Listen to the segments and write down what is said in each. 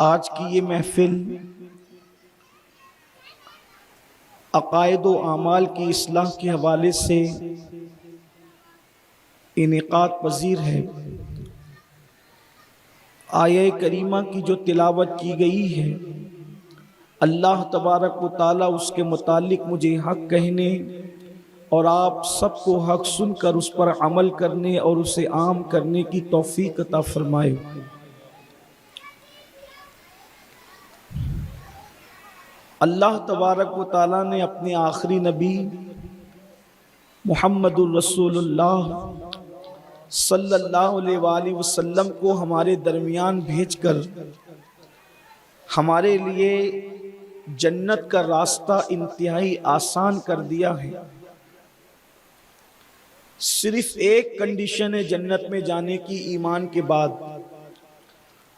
آج کی یہ محفل عقائد و اعمال کی اصلاح کے حوالے سے انعقاد پذیر ہے۔ آیہ کریمہ کی جو تلاوت کی گئی ہے، اللہ تبارک و تعالیٰ اس کے متعلق مجھے حق کہنے اور آپ سب کو حق سن کر اس پر عمل کرنے اور اسے عام کرنے کی توفیق عطا فرمائے۔ اللہ تبارک و تعالیٰ نے اپنے آخری نبی محمد الرسول اللہ صلی اللہ علیہ وآلہ وسلم کو ہمارے درمیان بھیج کر ہمارے لیے جنت کا راستہ انتہائی آسان کر دیا ہے۔ صرف ایک کنڈیشن ہے جنت میں جانے کی ایمان کے بعد۔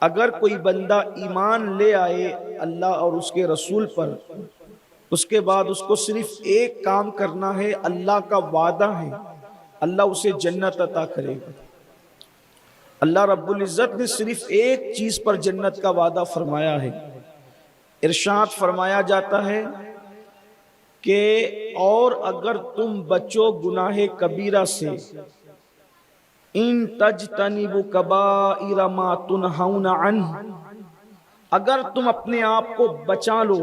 اگر کوئی بندہ ایمان لے آئے اللہ اور اس کے رسول پر، اس کے بعد اس کو صرف ایک کام کرنا ہے، اللہ کا وعدہ ہے اللہ اسے جنت عطا کرے گا۔ اللہ رب العزت نے صرف ایک چیز پر جنت کا وعدہ فرمایا ہے۔ ارشاد فرمایا جاتا ہے کہ اور اگر تم بچو گناہ کبیرہ سے، ان تجتنبوا کبائر ما تنہون عنہ، اگر تم اپنے آپ کو بچا لو،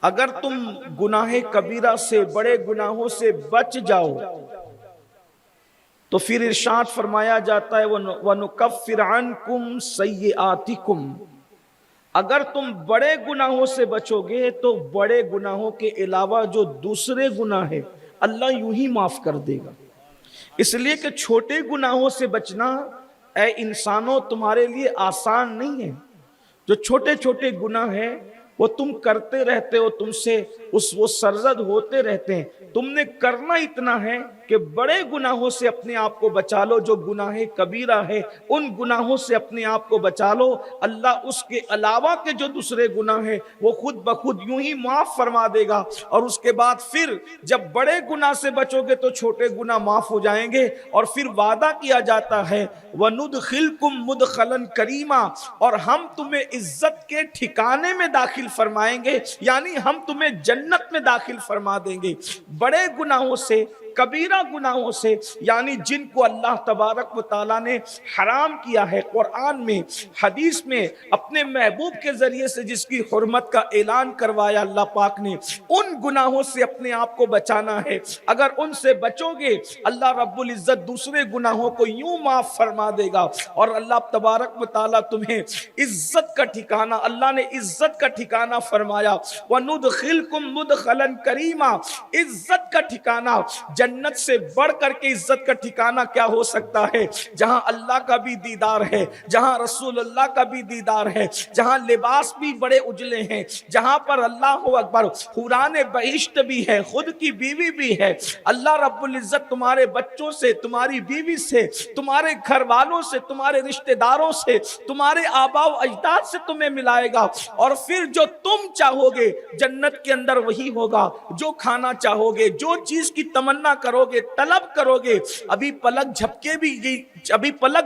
اگر تم گناہ کبیرہ سے، بڑے گناہوں سے بچ جاؤ، تو پھر ارشاد فرمایا جاتا ہے وَنُكَفِّرْ عَنْكُمْ سَيِّئَاتِكُمْ، اگر تم بڑے گناہوں سے بچو گے تو بڑے گناہوں کے علاوہ جو دوسرے گناہ ہیں اللہ یوں ہی معاف کر دے گا۔ اس لیے کہ چھوٹے گناہوں سے بچنا اے انسانوں تمہارے لیے آسان نہیں ہے۔ جو چھوٹے چھوٹے گناہ ہیں وہ تم کرتے رہتے ہو، تم سے وہ سرزد ہوتے رہتے ہیں۔ تم نے کرنا اتنا ہے کہ بڑے گناہوں سے اپنے آپ کو بچا لو، جو گناہ کبیرہ ہے ان گناہوں سے اپنے آپ کو بچا لو۔ اللہ اس کے علاوہ کے جو دوسرے گناہ ہیں وہ خود بخود یوں ہی معاف فرما دے گا، اور اس کے بعد پھر جب بڑے گناہ سے بچو گے تو چھوٹے گناہ معاف ہو جائیں گے، اور پھر وعدہ کیا جاتا ہے وَنُدْخِلْكُمْ مُدْخَلًا کَرِیمًا، اور ہم تمہیں عزت کے ٹھکانے میں داخل فرمائیں گے، یعنی ہم تمہیں جنت میں داخل فرما دیں گے۔ بڑے گناہوں سے، کبیرہ گناہوں سے، یعنی جن کو اللہ تبارک و تعالیٰ نے حرام کیا ہے، قرآن میں، حدیث میں، اپنے محبوب کے ذریعے سے جس کی حرمت کا اعلان کروایا اللہ پاک نے، ان گناہوں سے اپنے آپ کو بچانا ہے۔ اگر ان سے بچو گے اللہ رب العزت دوسرے گناہوں کو یوں معاف فرما دے گا، اور اللہ تبارک و تعالیٰ تمہیں عزت کا ٹھکانہ، اللہ نے عزت کا ٹھکانہ فرمایا وَنُدْخِلْكُمْ مُدْخَلًا کَرِیمًا، عزت کا ٹھکانہ۔ جنت سے بڑھ کر کے عزت کا ٹھکانہ کیا ہو سکتا ہے؟ جہاں اللہ کا بھی دیدار ہے، جہاں رسول اللہ کا بھی دیدار ہے، جہاں لباس بھی بڑے اجلے ہیں، جہاں پر اللہ اکبر حوران بہشت بھی ہے، خود کی بیوی بھی ہے۔ اللہ رب العزت تمہارے بچوں سے، تمہاری بیوی سے، تمہارے گھر والوں سے، تمہارے رشتہ داروں سے، تمہارے آباء و اجداد سے تمہیں ملائے گا، اور پھر جو تم چاہو گے جنت کے اندر وہی ہوگا۔ جو کھانا چاہو گے، جو چیز کی تمنا کرو گے، طلب کرو گے، ابھی پلک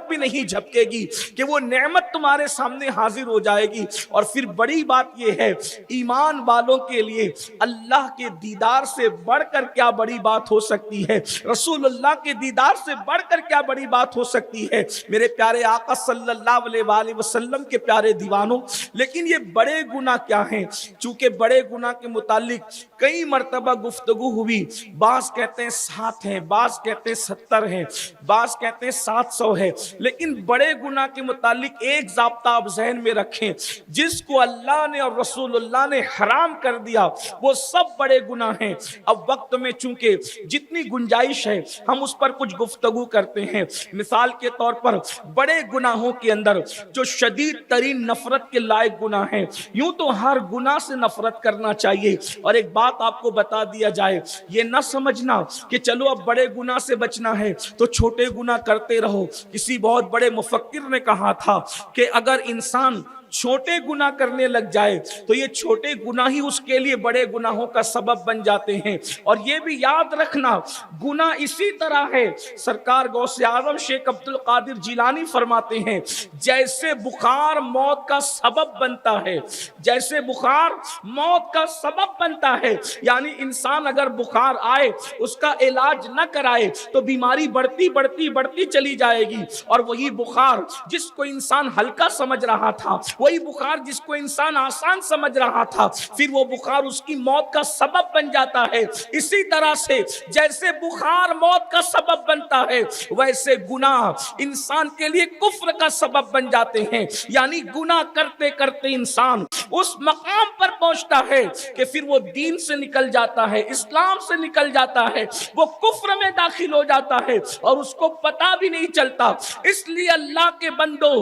بھی نہیں جھپکے گی کہ وہ نعمت تمہارے سامنے حاضر ہو جائے گی۔ اور پھر بڑی بات یہ ہے، ایمان والوں کے لیے اللہ کے دیدار سے بڑھ کر کیا بڑی بات ہو سکتی ہے، رسول اللہ کے دیدار سے بڑھ کر کیا بڑی بات ہو سکتی ہے، میرے پیارے آقا صلی اللہ علیہ وآلہ وسلم کے پیارے دیوانوں۔ لیکن یہ بڑے گناہ کیا ہیں؟ چونکہ بڑے گناہ کے متعلق کئی مرتبہ گفتگو ہوئی، بعض کہتے ہیں 7 ہیں، بعض کہتے ہیں 70 ہیں، بعض کہتے ہیں 700 ہے، لیکن بڑے گناہ کے متعلق ایک ضابطہ آپ ذہن میں رکھیں، جس کو اللہ نے اور رسول اللہ نے حرام کر دیا وہ سب بڑے گناہ ہیں۔ اب وقت میں چونکہ جتنی گنجائش ہے ہم اس پر کچھ گفتگو کرتے ہیں۔ مثال کے طور پر بڑے گناہوں کے اندر جو شدید ترین نفرت کے لائق گناہ ہیں، یوں تو ہر گناہ سے نفرت کرنا چاہیے، اور ایک بات آپ کو بتا دیا جائے، یہ نہ سمجھنا کہ چلو اب بڑے گناہ سے بچنا ہے تو چھوٹے گناہ کرتے رہو۔ کسی بہت بڑے مفکر نے کہا تھا کہ اگر انسان چھوٹے گناہ کرنے لگ جائے تو یہ چھوٹے گناہ ہی اس کے لیے بڑے گناہوں کا سبب بن جاتے ہیں۔ اور یہ بھی یاد رکھنا گناہ اسی طرح ہے، سرکار غوث اعظم شیخ عبد القادر جیلانی فرماتے ہیں جیسے بخار موت کا سبب بنتا ہے، جیسے بخار موت کا سبب بنتا ہے، یعنی انسان اگر بخار آئے اس کا علاج نہ کرائے تو بیماری بڑھتی بڑھتی بڑھتی چلی جائے گی، اور وہی بخار جس کو انسان ہلکا سمجھ رہا تھا، وہی بخار جس کو انسان آسان سمجھ رہا تھا، پھر وہ بخار اس کی موت کا سبب بن جاتا ہے۔ اسی طرح سے جیسے بخار موت کا سبب بنتا ہے ویسے گناہ انسان کے لیے کفر کا سبب بن جاتے ہیں، یعنی گناہ کرتے کرتے انسان اس مقام پر پہنچتا ہے کہ پھر وہ دین سے نکل جاتا ہے، اسلام سے نکل جاتا ہے، وہ کفر میں داخل ہو جاتا ہے اور اس کو پتہ بھی نہیں چلتا۔ اس لیے اللہ کے بندو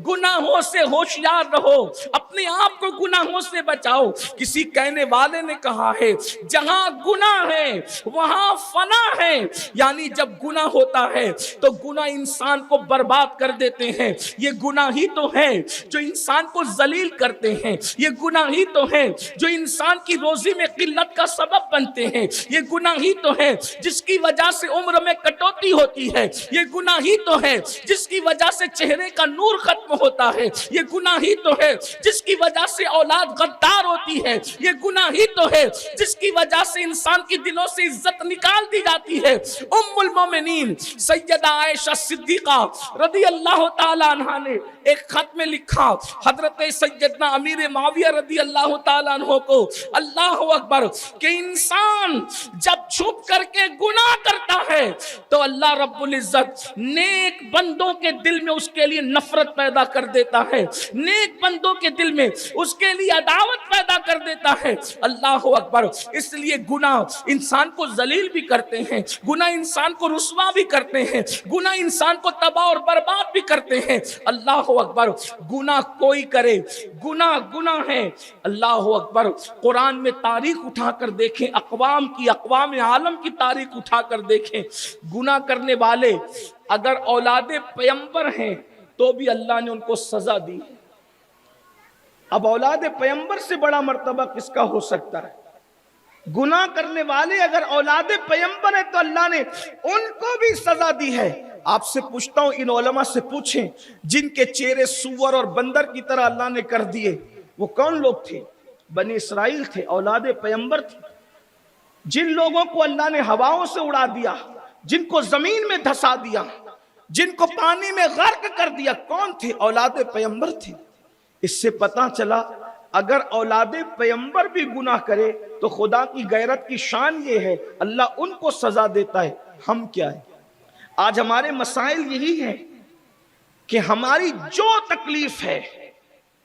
گناہوں سے ہوشیار رہو، اپنے آپ کو گناہوں سے بچاؤ۔ کسی کہنے والے نے کہا ہے جہاں گناہ ہے وہاں فنا ہے، یعنی جب گناہ ہوتا ہے تو گناہ انسان کو برباد کر دیتے ہیں۔ یہ گناہ ہی تو ہے جو انسان کو ذلیل کرتے ہیں، یہ گناہ ہی تو ہے جو انسان کی روزی میں قلت کا سبب بنتے ہیں، یہ گناہ ہی تو ہے جس کی وجہ سے عمر میں کٹوتی ہوتی ہے، یہ گناہ ہی تو ہے جس کی وجہ سے چہرے کا نور ختم ہوتا ہے، یہ گناہ ہی تو ہے جس کی وجہ سے اولاد غدار ہوتی ہے، یہ گناہ ہی تو ہے جس کی وجہ سے انسان کی دلوں سے عزت نکال دی جاتی ہے۔ ام المومنین سیدہ عائشہ صدیقہ رضی اللہ تعالی عنہ نے ایک خط میں لکھا حضرت سیدنا امیر معاویہ رضی اللہ تعالیٰ عنہ کو، اللہ اکبر، کہ انسان جب چھپ کر کے گناہ کرتا ہے تو اللہ رب العزت نیک بندوں کے دل میں اس کے لیے نفرت پیدا کر دیتا ہے، نیک بندوں کے دل میں اس کے لیے عداوت پیدا کر دیتا ہے۔ اللہ اکبر، اس لیے گناہ انسان کو ذلیل بھی کرتے ہیں، گناہ انسان کو رسوا بھی کرتے ہیں، گناہ انسان کو تباہ اور برباد بھی کرتے ہیں۔ اللہ اکبر، گناہ کوئی کرے گناہ گناہ ہے۔ اللہ اکبر، قرآن میں تاریخ اٹھا کر دیکھیں، اقوام کی، اقوام عالم کی تاریخ اٹھا کر دیکھیں، گناہ کرنے والے اگر اولاد پیغمبر ہیں تو بھی اللہ نے ان کو سزا دی۔ اب اولاد پیغمبر سے بڑا مرتبہ کس کا ہو سکتا ہے؟ گناہ کرنے والے اگر اولاد پیغمبر ہیں تو اللہ نے ان کو بھی سزا دی ہے۔ آپ سے پوچھتا ہوں، ان علماء سے پوچھیں جن کے چہرے سور اور بندر کی طرح اللہ نے کر دیے، وہ کون لوگ تھے؟ بنی اسرائیل تھے، اولاد پیغمبر تھے۔ جن لوگوں کو اللہ نے ہواؤں سے اڑا دیا، جن کو زمین میں دھسا دیا، جن کو پانی میں غرق کر دیا، کون تھے؟ اولاد پیغمبر تھے۔ اس سے پتہ چلا اگر اولاد پیغمبر بھی گناہ کرے تو خدا کی غیرت کی شان یہ ہے اللہ ان کو سزا دیتا ہے، ہم کیا ہے؟ آج ہمارے مسائل یہی ہیں کہ ہماری جو تکلیف ہے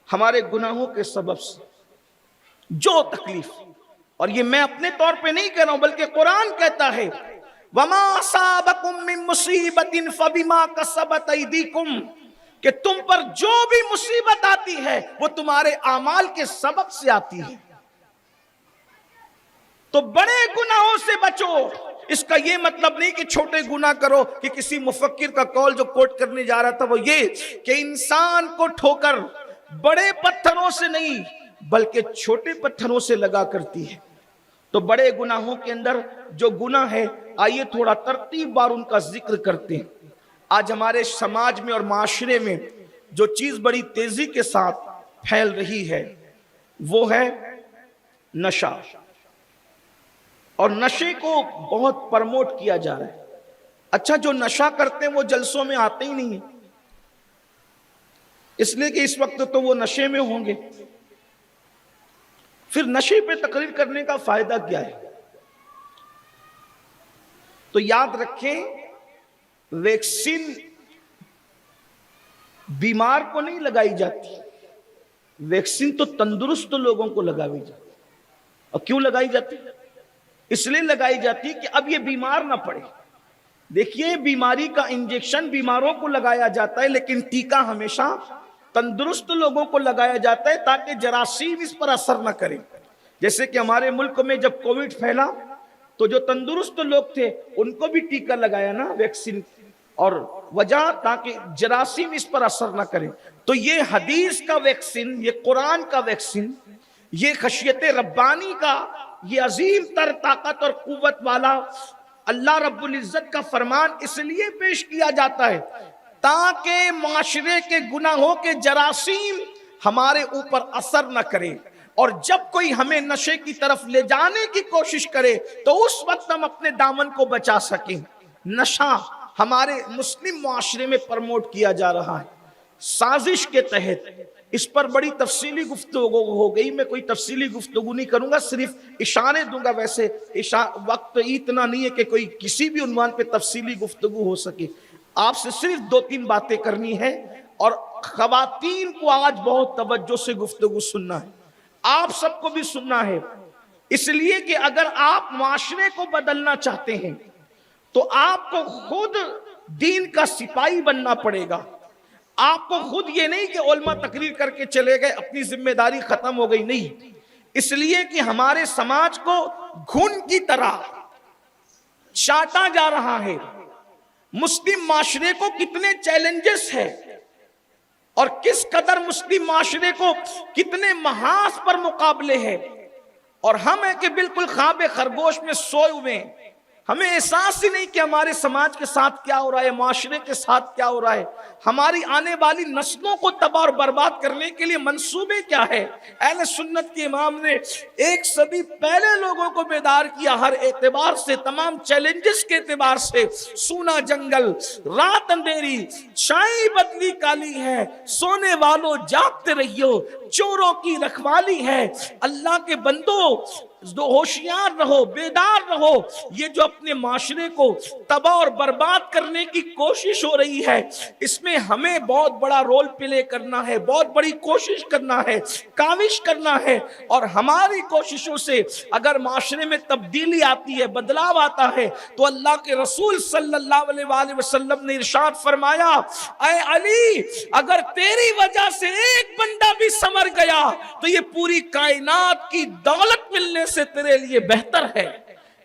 ہمارے گناہوں کے سبب سے، جو تکلیف، اور یہ میں اپنے طور پہ نہیں کہہ رہا ہوں بلکہ قرآن کہتا ہے وَمَا أَصَابَكُم مِّن مُّصِيبَةٍ فَبِمَا كَسَبَتْ أَيْدِيكُمْ، کہ تم پر جو بھی مصیبت آتی ہے وہ تمہارے اعمال کے سبب سے آتی ہے۔ تو بڑے گناہوں سے بچو، اس کا یہ مطلب نہیں کہ چھوٹے گناہ کرو، کہ کسی مفکر کا قول جو کوٹ کرنے جا رہا تھا وہ یہ کہ انسان کو ٹھوکر بڑے پتھروں سے نہیں بلکہ چھوٹے پتھروں سے لگا کرتی ہے۔ تو بڑے گناہوں کے اندر جو گناہ ہے، آئیے تھوڑا ترتیب بار ان کا ذکر کرتے ہیں۔ آج ہمارے سماج میں اور معاشرے میں جو چیز بڑی تیزی کے ساتھ پھیل رہی ہے وہ ہے نشہ، اور نشے کو بہت پرموٹ کیا جا رہا ہے۔ اچھا، جو نشہ کرتے ہیں وہ جلسوں میں آتے ہی نہیں ہیں، اس لیے کہ اس وقت تو وہ نشے میں ہوں گے، پھر نشے پہ تقریر کرنے کا فائدہ کیا ہے؟ تو یاد رکھیں، ویکسین بیمار کو نہیں لگائی جاتی، ویکسین تو تندرست لوگوں کو لگائی جاتی۔ اور کیوں لگائی جاتی؟ اس لیے لگائی جاتی کہ اب یہ بیمار نہ پڑے۔ دیکھیے، بیماری کا انجیکشن بیماروں کو لگایا جاتا ہے لیکن ٹیکہ ہمیشہ تندرست لوگوں کو لگایا جاتا ہے تاکہ جراثیم اس پر اثر نہ کرے۔ جیسے کہ ہمارے ملک میں جب کووڈ پھیلا تو جو تندرست لوگ تھے ان کو بھی ٹیکہ لگایا نا، ویکسین، اور وجہ تاکہ جراثیم اس پر اثر نہ کرے. تو یہ حدیث کا ویکسین، یہ قرآن کا ویکسین، یہ خشیت ربانی کا یہ عظیم تر طاقت اور قوت والا اللہ رب العزت کا فرمان اس لیے پیش کیا جاتا ہے تاکہ معاشرے کے گناہوں کے جراثیم ہمارے اوپر اثر نہ کرے، اور جب کوئی ہمیں نشے کی طرف لے جانے کی کوشش کرے تو اس وقت ہم اپنے دامن کو بچا سکیں. نشہ ہمارے مسلم معاشرے میں پرموٹ کیا جا رہا ہے سازش کے تحت. اس پر بڑی تفصیلی گفتگو ہو گئی، میں کوئی تفصیلی گفتگو نہیں کروں گا، صرف اشارے دوں گا. ویسے وقت اتنا نہیں ہے کہ کوئی کسی بھی عنوان پہ تفصیلی گفتگو ہو سکے. آپ سے صرف 2-3 باتیں کرنی ہے، اور خواتین کو آج بہت توجہ سے گفتگو سننا ہے، آپ سب کو بھی سننا ہے، اس لیے کہ اگر آپ معاشرے کو بدلنا چاہتے ہیں تو آپ کو خود دین کا سپاہی بننا پڑے گا. آپ کو خود یہ نہیں کہ علماء تقریر کر کے چلے گئے اپنی ذمہ داری ختم ہو گئی، نہیں. اس لیے کہ ہمارے سماج کو گھن کی طرح چاٹا جا رہا ہے. مسلم معاشرے کو کتنے چیلنجز ہیں اور کس قدر مسلم معاشرے کو کتنے محاذ پر مقابلے ہیں، اور ہم ہیں کہ بالکل خواب خرگوش میں سوئے ہوئے ہیں. ہمیں احساس ہی نہیں کہ ہمارے سماج کے ساتھ کیا ہو رہا ہے، معاشرے کے ساتھ کیا ہو رہا ہے، ہماری آنے والی نسلوں کو تباہ اور برباد کرنے کے لیے منصوبے کیا ہے. اہل سنت کے امام نے 1 صدی پہلے لوگوں کو بیدار کیا، ہر اعتبار سے، تمام چیلنجز کے اعتبار سے. سونا جنگل، رات اندھیری، چائے بدلی کالی ہے، سونے والوں جاگتے رہیو، چوروں کی رکھوالی ہے. اللہ کے بندو ہوشیار رہو، بیدار رہو. یہ جو اپنے معاشرے کو تباہ اور برباد کرنے کی کوشش ہو رہی ہے، اس میں ہمیں بہت بڑا رول پلے کرنا ہے، بہت بڑی کوشش کرنا ہے، کاوش کرنا ہے. اور ہماری کوششوں سے اگر معاشرے میں تبدیلی آتی ہے، بدلاؤ آتا ہے، تو اللہ کے رسول صلی اللہ علیہ وآلہ وسلم نے ارشاد فرمایا، اے علی، اگر تیری وجہ سے ایک بندہ بھی سنور گیا تو یہ پوری کائنات کی دولت ملنے سے تیرے لیے بہتر ہے.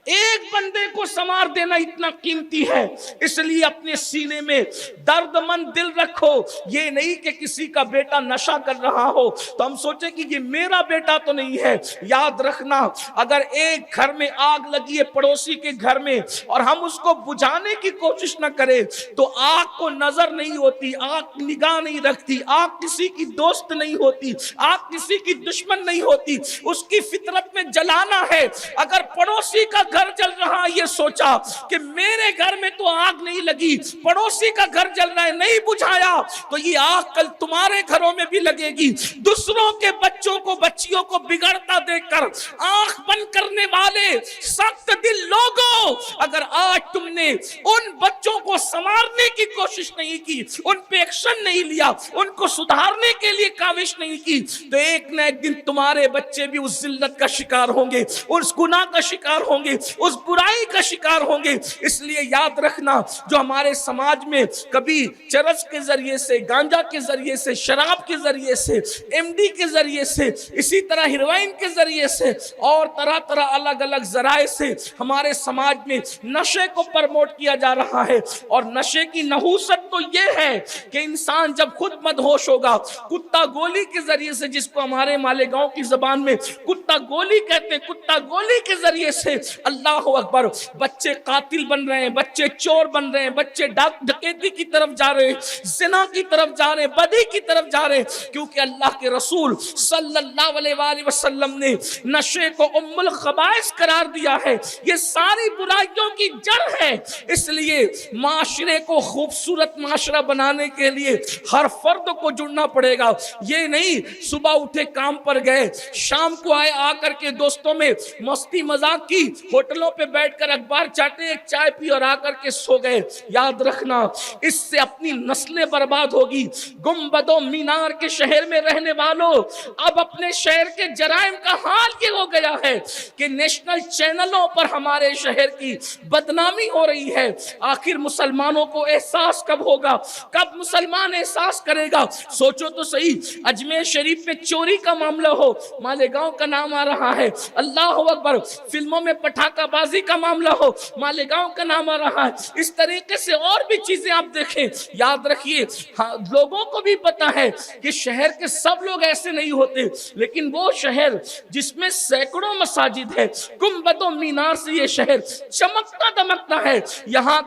ایک بندے کو سنوار دینا اتنا قیمتی ہے. اس لیے اپنے سینے میں درد مند دل رکھو. یہ نہیں کہ کسی کا بیٹا نشہ کر رہا ہو تو ہم سوچیں کہ یہ میرا بیٹا تو نہیں ہے. یاد رکھنا، اگر ایک گھر میں آگ لگی ہے پڑوسی کے گھر میں اور ہم اس کو بجھانے کی کوشش نہ کریں تو آگ کو نظر نہیں ہوتی، آگ نگاہ نہیں رکھتی، آگ کسی کی دوست نہیں ہوتی، آگ کسی کی دشمن نہیں ہوتی. اس کی فطرت میں جلانا ہے. اگر پڑوسی کا گھر جل رہا یہ سوچا کہ میرے گھر میں تو آگ نہیں لگی، پڑوسی کا گھر جل رہا ہے نہیں بجھایا، تو یہ آگ کل تمہارے گھروں میں بھی لگے گی. دوسروں کے بچوں کو بچیوں کو بگڑتا دیکھ کر آنکھ بند کرنے والے سخت دل لوگوں، اگر آج تم نے ان بچوں کو سنوارنے کی کوشش نہیں کی، ان پہ ایکشن نہیں لیا، ان کو سدھارنے کے لیے کاوش نہیں کی، تو ایک نہ ایک دن تمہارے بچے بھی اس ذلت کا شکار ہوں گے، اس گناہ کا شکار ہوں گے، اس برائی کا شکار ہوں گے. اس لیے یاد رکھنا، جو ہمارے سماج میں کبھی چرس کے ذریعے سے، گانجا کے ذریعے سے، شراب کے ذریعے سے، ایم ڈی کے ذریعے سے، اسی طرح ہیروئن کے ذریعے سے اور طرح طرح الگ الگ ذرائع سے ہمارے سماج میں نشے کو پرموٹ کیا جا رہا ہے. اور نشے کی نحوست تو یہ ہے کہ انسان جب خود مدہوش ہوگا، کتا گولی کے ذریعے سے، جس کو ہمارے مالیگاؤں کی زبان میں کتا گولی کہتے ہیں، کتا گولی کے ذریعے سے اللہ اکبر، بچے قاتل بن رہے ہیں، بچے چور بن رہے ہیں، بچے ڈکیتی کی طرف جا رہے ہیں، زنا کی طرف جا رہے ہیں، بدی کی طرف جا رہے ہیں، کیونکہ اللہ کے رسول صلی اللہ علیہ وآلہ وسلم نے نشے کو ام الخبائث قرار دیا ہے. یہ ساری برائیوں کی جڑ ہے. اس لیے معاشرے کو خوبصورت معاشرہ بنانے کے لیے ہر فرد کو جڑنا پڑے گا. یہ نہیں صبح اٹھے کام پر گئے، شام کو آئے، آ کر کے دوستوں میں مستی مذاق کی، ہوٹلوں پہ بیٹھ کر اخبار چاٹے، ایک چائے پی اور آ کر کے سو گئے. یاد رکھنا، اس سے اپنی نسلیں برباد ہوگی. گنبد و مینار کے شہر میں رہنے والوں، اب اپنے شہر کے جرائم کا حال یہ ہو گیا ہے کہ نیشنل چینلوں پر ہمارے شہر کی بدنامی ہو رہی ہے. آخر مسلمانوں کو احساس کب ہوگا؟ کب مسلمان احساس کرے گا؟ سوچو تو صحیح، اجمیر شریف میں چوری کا معاملہ ہو، مالیگاؤں کا نام آ رہا ہے، اللہ اکبر، فلموں میں پٹھان ڈھاکہ بازی کا معاملہ ہو، مالیگاؤں کا نام آ رہا ہے، اس طریقے سے اور بھی چیزیں آپ دیکھیں۔ یاد رکھیے لوگوں کو بھی پتا ہے کہ شہر کے سب لوگ ایسے نہیں ہوتے، لیکن وہ شہر جس میں سینکڑوں مساجد ہے، گنبد و مینار سے یہ شہر چمکتا دمکتا ہے، یہاں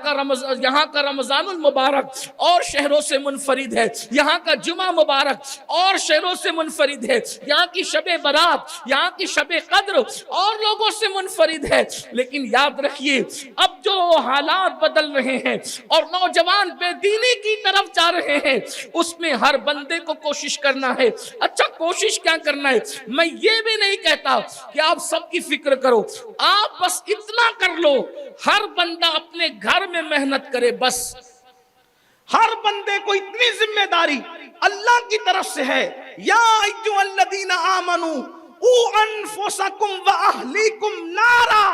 کا رمضان المبارک اور شہروں سے منفرد ہے، یہاں کا جمعہ مبارک اور شہروں سے منفرد ہے، یہاں کی شب برات، یہاں کی شب قدر اور لوگوں سے منفرد ہے۔ لیکن یاد رکھیے اب جو حالات بدل رہے ہیں اور نوجوان بے دینی کی طرف جا رہے ہیں، اس میں ہر بندے کو کوشش کرنا ہے۔ اچھا کوشش کیا کرنا ہے؟ میں یہ بھی نہیں کہتا کہ آپ سب کی فکر کرو، آپ بس اتنا کر لو ہر بندہ اپنے گھر میں محنت کرے، بس ہر بندے کو اتنی ذمہ داری اللہ کی طرف سے ہے، یا ایھا الذین آمنوا قوا انفسکم واہلیکم نارا،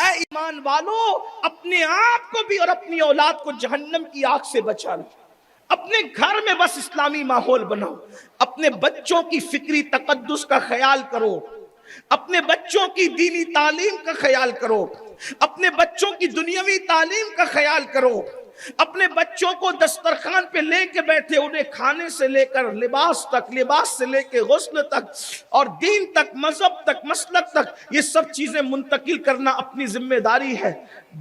اے ایمان والو اپنے آپ کو بھی اور اپنی اولاد کو جہنم کی آگ سے بچا لو۔ اپنے گھر میں بس اسلامی ماحول بناؤ، اپنے بچوں کی فکری تقدس کا خیال کرو، اپنے بچوں کی دینی تعلیم کا خیال کرو، اپنے بچوں کی دنیاوی تعلیم کا خیال کرو، اپنے بچوں کو دسترخوان پہ لے کے بیٹھے، انہیں کھانے سے لے کر لباس تک، لباس سے لے کے غسل تک اور دین تک، مذہب تک، مسلک تک، یہ سب چیزیں منتقل کرنا اپنی ذمہ داری ہے۔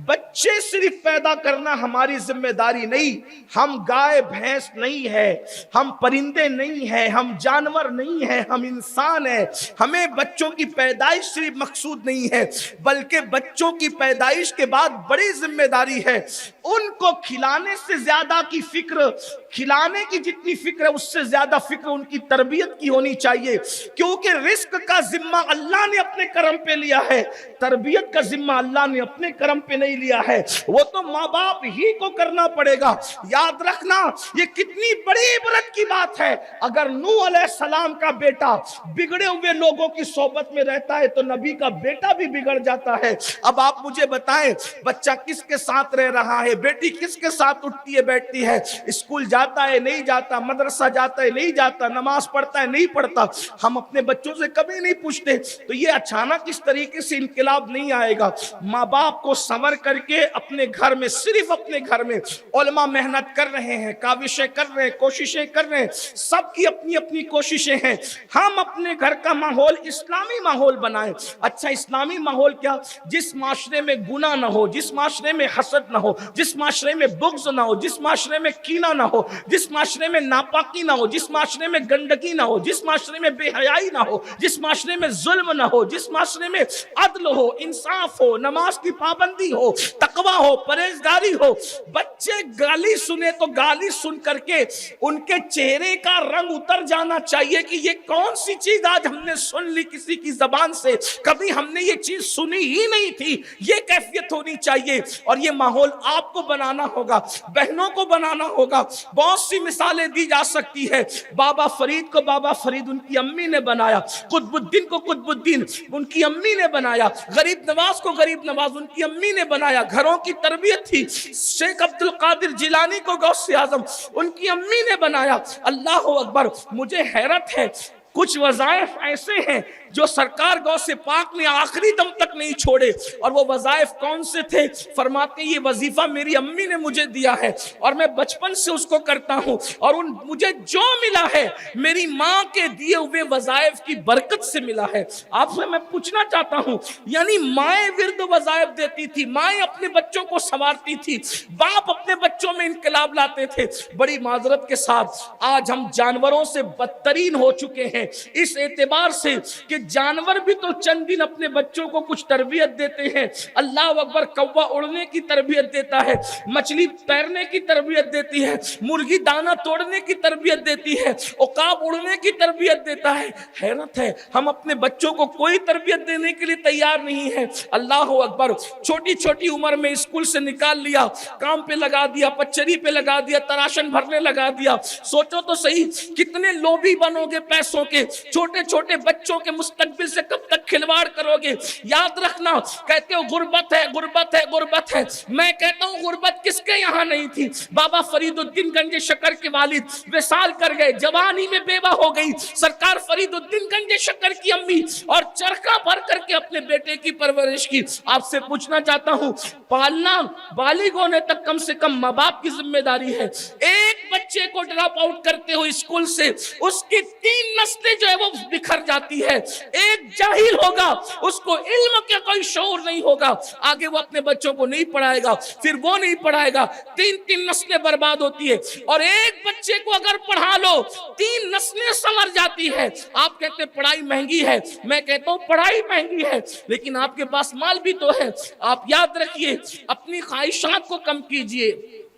بچے صرف پیدا کرنا ہماری ذمہ داری نہیں، ہم گائے بھینس نہیں ہے، ہم پرندے نہیں ہیں، ہم جانور نہیں ہیں، ہم انسان ہیں۔ ہمیں بچوں کی پیدائش صرف مقصود نہیں ہے، بلکہ بچوں کی پیدائش کے بعد بڑی ذمہ داری ہے، ان کو کھلانے سے زیادہ کی فکر، کھلانے کی جتنی فکر ہے اس سے زیادہ فکر ان کی تربیت کی ہونی چاہیے، کیونکہ رزق کا ذمہ اللہ نے اپنے کرم پہ لیا ہے، تربیت کا ذمہ اللہ نے اپنے کرم پہ نہیں لیا ہے، وہ تو ماں باپ ہی کو کرنا پڑے گا۔ یاد رکھنا یہ کتنی بڑی عبرت کی بات ہے، اگر نوح علیہ السلام کا بیٹا بگڑے ہوئے لوگوں کی صحبت میں رہتا ہے تو نبی کا بیٹا بھی بگڑ جاتا ہے۔ اب آپ مجھے بتائیں بچہ کس کے ساتھ رہ رہا ہے، بیٹی کس کے ساتھ اٹھتی ہے بیٹھتی ہے، اسکول جاتا ہے نہیں جاتا، مدرسہ جاتا ہے نہیں جاتا، نماز پڑھتا ہے نہیں پڑھتا، ہم اپنے بچوں سے کبھی نہیں پوچھتے۔ تو یہ اچانک اس طریقے سے انقلاب نہیں آئے گا، ماں باپ کو سنور کر کے اپنے گھر میں، صرف اپنے گھر میں علماء محنت کر رہے ہیں، کاوشیں کر رہے ہیں، کوششیں کر رہے ہیں، سب کی اپنی اپنی کوششیں ہیں، ہم اپنے گھر کا ماحول اسلامی ماحول بنائیں۔ اچھا اسلامی ماحول کیا؟ جس معاشرے میں گناہ نہ ہو، جس معاشرے میں حسد نہ ہو، جس معاشرے میں بغض نہ ہو، جس معاشرے میں کینہ نہ ہو، جس معاشرے میں ناپاکی نہ ہو، جس معاشرے میں گندگی نہ ہو، جس معاشرے میں بے حیائی نہ ہو، جس معاشرے میں ظلم نہ ہو، جس معاشرے میں عدل ہو، انصاف ہو، نماز کی پابندی ہو، تقوی ہو، پرہیزگاری ہو۔ بچے گالی سنے تو گالی سن کر کے ان کے چہرے کا رنگ اتر جانا چاہیے کہ یہ کون سی چیز آج ہم نے سن لی کسی کی زبان سے، کبھی ہم نے یہ چیز سنی ہی نہیں تھی، یہ کیفیت ہونی چاہیے۔ اور یہ ماحول آپ کو بنانا ہوگا، بہنوں کو بنانا ہوگا۔ بہت سی مثالیں دی جا سکتی ہے، بابا فرید کو بابا فرید ان کی امی نے بنایا، قطب الدین کو قطب الدین ان کی امی نے بنایا، غریب نواز کو غریب نواز ان کی امی نے بنایا، گھروں کی تربیت تھی۔ شیخ عبد القادر جیلانی کو غوث اعظم ان کی امی نے بنایا۔ اللہ اکبر، مجھے حیرت ہے کچھ وظائف ایسے ہیں جو سرکار غوث پاک نے آخری دم تک نہیں چھوڑے، اور وہ وظائف کون سے تھے؟ فرماتے یہ وظیفہ میری امی نے مجھے دیا ہے اور میں بچپن سے اس کو کرتا ہوں، اور مجھے جو ملا ہے میری ماں کے دیے ہوئے وظائف کی برکت سے ملا ہے۔ آپ سے میں پوچھنا چاہتا ہوں، یعنی مائیں ورد وظائف دیتی تھی، مائیں اپنے بچوں کو سنوارتی تھی، باپ اپنے بچوں میں انقلاب لاتے تھے۔ بڑی معذرت کے ساتھ آج ہم جانوروں سے بدترین ہو چکے ہیں، اس اعتبار سے کہ جانور بھی تو چند دن اپنے بچوں کو کچھ تربیت دیتے ہیں۔ اللہ اکبر، کوا اڑنے کی تربیت دیتا ہے، مچھلی تیرنے کی تربیت دیتی ہے، مرغی دانہ توڑنے کی تربیت دیتی ہے، عقاب اڑنے کی تربیت دیتا ہے۔ حیرت ہے ہم اپنے بچوں کو کوئی تربیت دینے کے لیے تیار نہیں ہے۔ اللہ اکبر، چھوٹی چھوٹی عمر میں اسکول سے نکال لیا، کام پہ لگا دیا، پچری پہ لگا دیا، تراشن بھرنے لگا دیا۔ سوچو تو صحیح کتنے لوبی بنو گے پیسوں کے، گے, چھوٹے چھوٹے بچوں کے مستقبل سے کب تک کھلواڑ کرو گے؟ یاد رکھنا, کہتے ہو غربت ہے غربت ہے غربت ہے, میں کہتا ہوں غربت کس کے یہاں نہیں تھی. بابا فرید الدین گنج شکر کے والد وصال کر گئے, جوانی میں بیوہ ہو گئی. سرکار فرید الدین گنج شکر کی امی اور چرخہ بھر کر کے اپنے بیٹے کی پرورش کی. آپ سے پوچھنا چاہتا ہوں, پالنا بالغ ہونے تک کم سے کم ماں باپ کی ذمہ داری ہے. ایک بچے کو ڈراپ آؤٹ کرتے ہو اسکول سے, اس کی 3 نسلیں جو ہے وہ بکھر جاتی ہے. ایک جاہل ہوگا, اس کو علم کا کوئی شعور نہیں ہوگا, آگے وہ اپنے بچوں کو نہیں پڑھائے گا, پھر وہ نہیں پڑھائے گا, 3 نسلیں برباد ہوتی ہے. اور ایک بچے کو اگر پڑھا لو 3 نسلیں سنور جاتی ہے. آپ کہتے ہیں پڑھائی مہنگی ہے, میں کہتا ہوں پڑھائی مہنگی ہے لیکن آپ کے پاس مال بھی تو ہے. آپ یاد رکھیے, اپنی خواہشات کو کم کیجئے,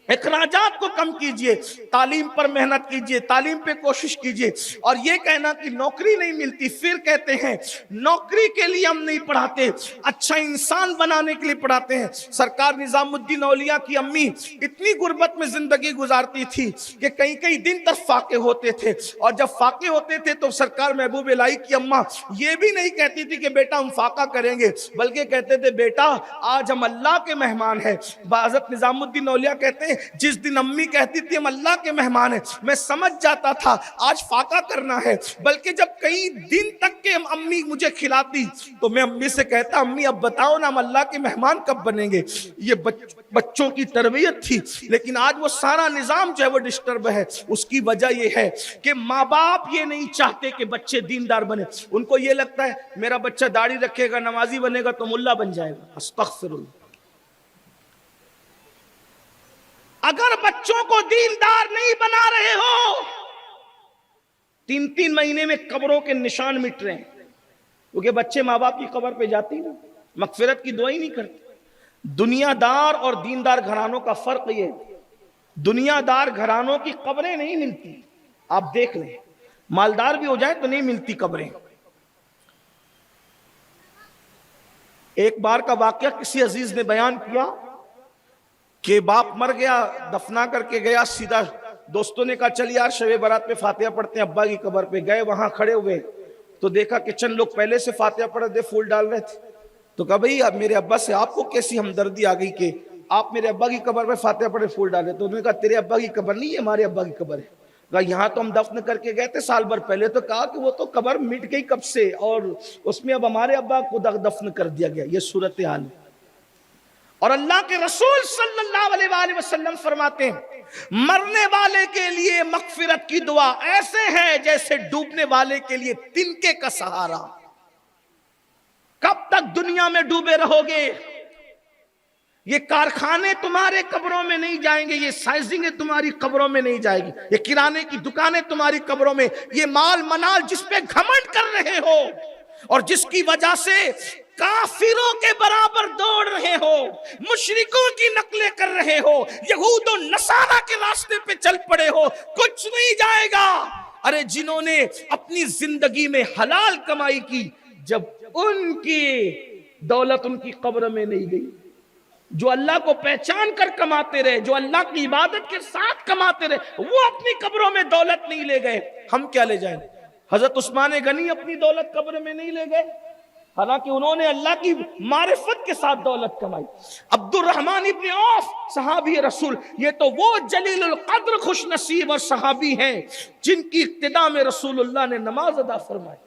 اخراجات کو کم کیجئے, تعلیم پر محنت کیجئے, تعلیم پہ کوشش کیجئے. اور یہ کہنا کہ نوکری نہیں ملتی, پھر کہتے ہیں نوکری کے لیے ہم نہیں پڑھاتے, اچھا انسان بنانے کے لیے پڑھاتے ہیں. سرکار نظام الدین اولیاء کی امی اتنی غربت میں زندگی گزارتی تھی کہ کئی دن تک فاقے ہوتے تھے, اور جب فاقے ہوتے تھے تو سرکار محبوب الہی کی اماں یہ بھی نہیں کہتی تھی کہ بیٹا ہم فاقہ کریں گے, بلکہ کہتے تھے بیٹا آج ہم اللہ کے مہمان ہیں. حضرت نظام الدین اولیاء کہتے ہیں جس دن امی کہتی تھی ہم اللہ کے مہمان ہیں, میں سمجھ جاتا تھا آج فاقہ کرنا ہے. بلکہ جب کئی دن تک کے امی مجھے کھلاتی تو میں امی سے کہتا امی اب بتاؤ نا ہم اللہ کے مہمان کب بنیں گے. یہ بچوں کی تربیت تھی, لیکن آج وہ سارا نظام جو ہے وہ ڈسٹرب ہے. اس کی وجہ یہ ہے کہ ماں باپ یہ نہیں چاہتے کہ بچے دیندار بنے. ان کو یہ لگتا ہے میرا بچہ داڑھی رکھے گا, نمازی بنے گا تو ملا بن جائے گا. استغفر اللہ. اگر بچوں کو دیندار نہیں بنا رہے ہو, 3 مہینے میں قبروں کے نشان مٹ رہے ہیں, کیونکہ بچے ماں باپ کی قبر پہ جاتی نا, مغفرت کی دعا ہی نہیں کرتے. دنیا دار اور دیندار گھرانوں کا فرق یہ ہے, دنیا دار گھرانوں کی قبریں نہیں ملتی. آپ دیکھ لیں, مالدار بھی ہو جائے تو نہیں ملتی قبریں. ایک بار کا واقعہ کسی عزیز نے بیان کیا کہ باپ مر گیا, دفنا کر کے گیا, سیدھا دوستوں نے کہا چل یار شب برات پہ فاتحہ پڑھتے ہیں. ابا کی قبر پہ گئے, وہاں کھڑے ہوئے تو دیکھا کہ چند لوگ پہلے سے فاتحہ پڑھ دے پھول ڈال رہے تھے. تو کہا بھئی اب میرے ابا سے آپ کو کیسی ہمدردی آ گئی کہ آپ میرے ابا کی قبر پہ فاتحہ پڑھے پھول ڈالے. تو انہوں نے کہا تیرے ابا کی قبر نہیں, یہ ہمارے ابا کی قبر ہے. کہا یہاں تو ہم دفن کر کے گئے تھے سال بھر پہلے. تو کہا کہ وہ تو قبر مٹ گئی کب سے, اور اس میں اب ہمارے ابا کو دفن کر دیا گیا. یہ صورتحال ہے. اور اللہ کے رسول صلی اللہ علیہ وآلہ وسلم فرماتے ہیں مرنے والے کے لیے مغفرت کی دعا ایسے ہے جیسے ڈوبنے والے کے لیے تنکے کا سہارا. کب تک دنیا میں ڈوبے رہو گے؟ یہ کارخانے تمہارے قبروں میں نہیں جائیں گے, یہ سائزنگیں تمہاری قبروں میں نہیں جائے گی, یہ کرانے کی دکانیں تمہاری قبروں میں, یہ مال منال جس پہ گھمنڈ کر رہے ہو اور جس کی وجہ سے کافروں کے برابر دوڑ رہے ہو, مشرکوں کی نقلیں کر رہے ہو, یہود و نصارہ کے راستے پہ چل پڑے ہو, کچھ نہیں جائے گا. ارے جنہوں نے اپنی زندگی میں حلال کمائی کی, جب ان کی دولت ان کی قبر میں نہیں گئی, جو اللہ کو پہچان کر کماتے رہے, جو اللہ کی عبادت کے ساتھ کماتے رہے, وہ اپنی قبروں میں دولت نہیں لے گئے, ہم کیا لے جائیں؟ حضرت عثمان غنی اپنی دولت قبر میں نہیں لے گئے, حالانکہ انہوں نے اللہ کی معرفت کے ساتھ دولت کمائی. عبد الرحمن ابن عوف صحابی رسول, یہ تو وہ جلیل القدر خوش نصیب اور صحابی ہیں جن کی اقتداء میں رسول اللہ نے نماز ادا فرمائی.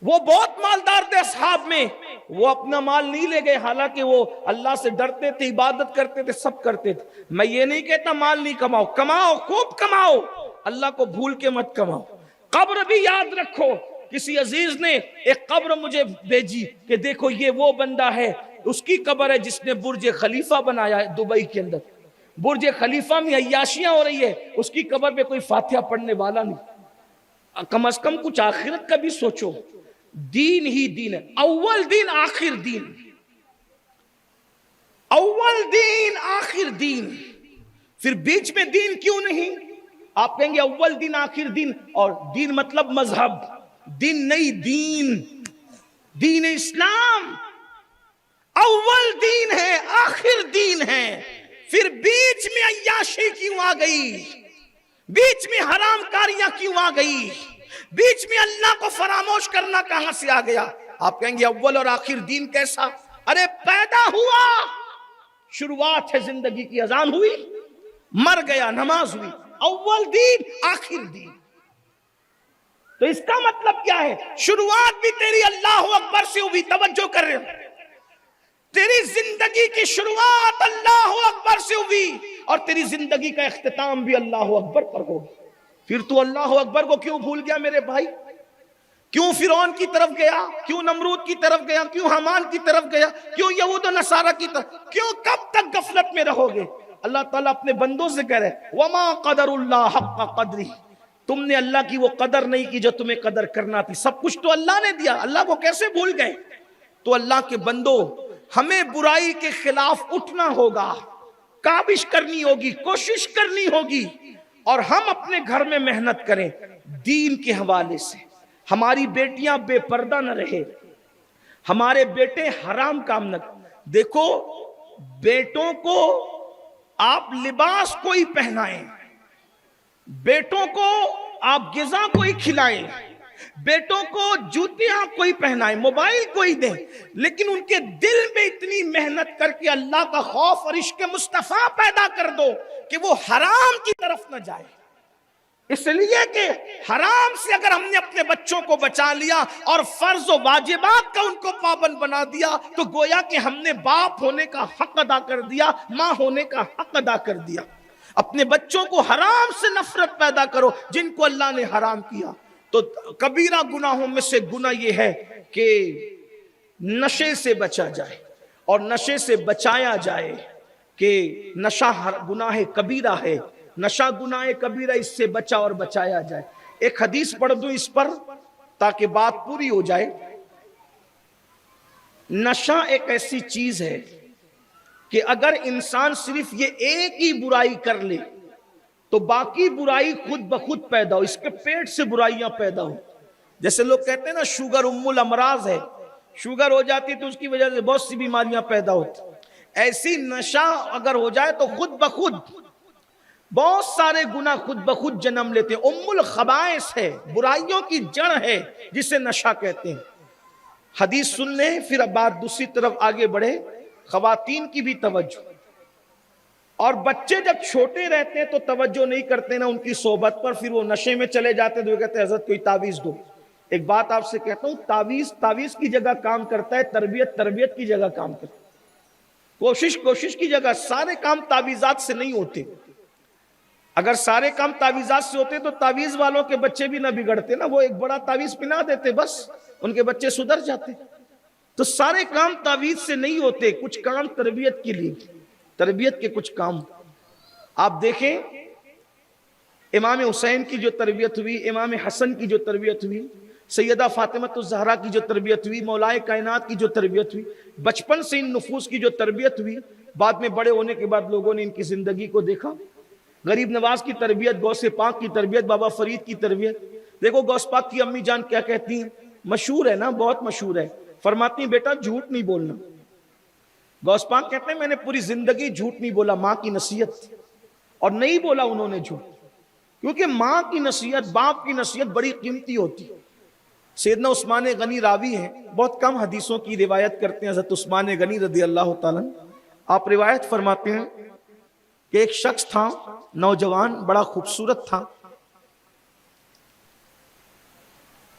وہ بہت مالدار تھے اصحاب میں, وہ اپنا مال نہیں لے گئے, حالانکہ وہ اللہ سے ڈرتے تھے, عبادت کرتے تھے, سب کرتے تھے. میں یہ نہیں کہتا مال نہیں کماؤ, کماؤ, خوب کماؤ, اللہ کو بھول کے مت کماؤ. قبر بھی یاد رکھو. کسی عزیز نے ایک قبر مجھے بھیجی کہ دیکھو یہ وہ بندہ ہے, اس کی قبر ہے جس نے برج خلیفہ بنایا ہے دبئی کے اندر. برج خلیفہ میں عیاشیاں ہو رہی ہے, اس کی قبر پہ کوئی فاتحہ پڑھنے والا نہیں. کم از کم کچھ آخرت کا بھی سوچو. دین ہی دین ہے, اول دین آخر دین, اول دین آخر دین, پھر بیچ میں دین کیوں نہیں؟ آپ کہیں گے اول دین آخر دین, اور دین مطلب مذہب, دین نہیں, دین, دین اسلام اول دین ہے, آخر دین ہے. پھر بیچ میں عیاشی کیوں آ گئی؟ بیچ میں حرام کاریاں کیوں آ گئی؟ بیچ میں اللہ کو فراموش کرنا کہاں سے آ گیا؟ آپ کہیں گے اول اور آخر دین کیسا؟ ارے پیدا ہوا، شروعات ہے زندگی کی، اذان ہوئی، مر گیا، نماز ہوئی، اول دین آخر دین۔ تو اس کا مطلب کیا ہے؟ شروعات بھی تیری اللہ اکبر سے ہوئی، توجہ کر رہے ہو، تیری زندگی کی شروعات اللہ اکبر سے ہوئی اور تیری زندگی کا اختتام بھی اللہ اکبر پر ہوگا۔ پھر تو اللہ اکبر کو کیوں بھول گیا میرے بھائی؟ کیوں فرعون کی طرف گیا؟ کیوں نمرود کی طرف گیا؟ کیوں حامان کی طرف گیا؟ کیوں یہود و نصارہ کی طرف؟ کیوں کب تک غفلت میں رہو گے؟ اللہ تعالیٰ اپنے بندوں سے کہہ رہے وَمَا قَدَرُ اللَّهَ حَقَّ قَدْرِهِ، تم نے اللہ کی وہ قدر نہیں کی جو تمہیں قدر کرنا تھی۔ سب کچھ تو اللہ نے دیا، اللہ کو کیسے بھول گئے؟ تو اللہ کے بندوں، ہمیں برائی کے خلاف اٹھنا ہوگا، کاوش کرنی ہوگی، کوشش کرنی ہوگی، اور ہم اپنے گھر میں محنت کریں دین کے حوالے سے۔ ہماری بیٹیاں بے پردہ نہ رہے، ہمارے بیٹے حرام کام نہ۔ دیکھو بیٹوں کو آپ لباس کوئی پہنائیں، بیٹوں کو آپ غذا کوئی کھلائیں، بیٹوں کو جوتیاں کوئی پہنائیں، موبائل کوئی دیں، لیکن ان کے دل میں اتنی محنت کر کے اللہ کا خوف اور عشق مصطفیٰ پیدا کر دو کہ وہ حرام کی طرف نہ جائے۔ اس لیے کہ حرام سے اگر ہم نے اپنے بچوں کو بچا لیا اور فرض و واجبات کا ان کو پابند بنا دیا تو گویا کہ ہم نے باپ ہونے کا حق ادا کر دیا، ماں ہونے کا حق ادا کر دیا۔ اپنے بچوں کو حرام سے نفرت پیدا کرو جن کو اللہ نے حرام کیا۔ تو کبیرہ گناہوں میں سے گناہ یہ ہے کہ نشے سے بچا جائے اور نشے سے بچایا جائے، کہ نشہ گناہ کبیرہ ہے، نشہ گناہ کبیرہ، اس سے بچا اور بچایا جائے۔ ایک حدیث پڑھ دوں اس پر تاکہ بات پوری ہو جائے۔ نشہ ایک ایسی چیز ہے کہ اگر انسان صرف یہ ایک ہی برائی کر لے تو باقی برائی خود بخود پیدا ہو، اس کے پیٹ سے برائیاں پیدا ہو۔ جیسے لوگ کہتے ہیں نا شوگر ام الامراض ہے، شوگر ہو جاتی تو اس کی وجہ سے بہت سی بیماریاں پیدا ہوتی، ایسی نشہ اگر ہو جائے تو خود بخود بہت سارے گناہ خود بخود جنم لیتے ہیں۔ ام الخبائث ہے، برائیوں کی جڑ ہے جسے نشہ کہتے ہیں۔ حدیث سن لیں پھر اب بات دوسری طرف آگے بڑھے۔ خواتین کی بھی توجہ، اور بچے جب چھوٹے رہتے ہیں تو توجہ نہیں کرتے نا ان کی صحبت پر، پھر وہ نشے میں چلے جاتے ہیں تو وہ کہتے ہیں حضرت کوئی تعویذ دو۔ ایک بات آپ سے کہتا ہوں، تعویذ کی جگہ کام کرتا ہے، تربیت کی جگہ کام کرتا ہے۔ کوشش کی جگہ، سارے کام تعویذات سے نہیں ہوتے۔ اگر سارے کام تعویذات سے ہوتے تو تعویذ والوں کے بچے بھی نہ بگڑتے نا، وہ ایک بڑا تعویذ پنا دیتے بس ان کے بچے سدھر جاتے۔ تو سارے کام تعویذ سے نہیں ہوتے، کچھ کام تربیت کے لیے، تربیت کے کچھ کام۔ آپ دیکھیں امام حسین کی جو تربیت ہوئی، امام حسن کی جو تربیت ہوئی، سیدہ فاطمہ الزہرا کی جو تربیت ہوئی، مولا کائنات کی جو تربیت ہوئی، بچپن سے ان نفوس کی جو تربیت ہوئی، بعد میں بڑے ہونے کے بعد لوگوں نے ان کی زندگی کو دیکھا۔ غریب نواز کی تربیت، غوث پاک کی تربیت، بابا فرید کی تربیت۔ دیکھو غوث پاک کی امی جان کیا کہتی ہیں، مشہور ہے نا، بہت مشہور ہے، فرماتی ہیں بیٹا جھوٹ نہیں بولنا۔ غوث پاک کہتے ہیں میں نے پوری زندگی جھوٹ نہیں بولا، ماں کی نصیحت تھی، اور نہیں بولا انہوں نے جھوٹ، کیونکہ ماں کی نصیحت، باپ کی نصیحت بڑی قیمتی ہوتی۔ سیدنا عثمان غنی راوی ہیں، بہت کم حدیثوں کی روایت کرتے ہیں حضرت عثمان غنی رضی اللہ تعالیٰ۔ آپ روایت فرماتے ہیں کہ ایک شخص تھا، نوجوان، بڑا خوبصورت تھا،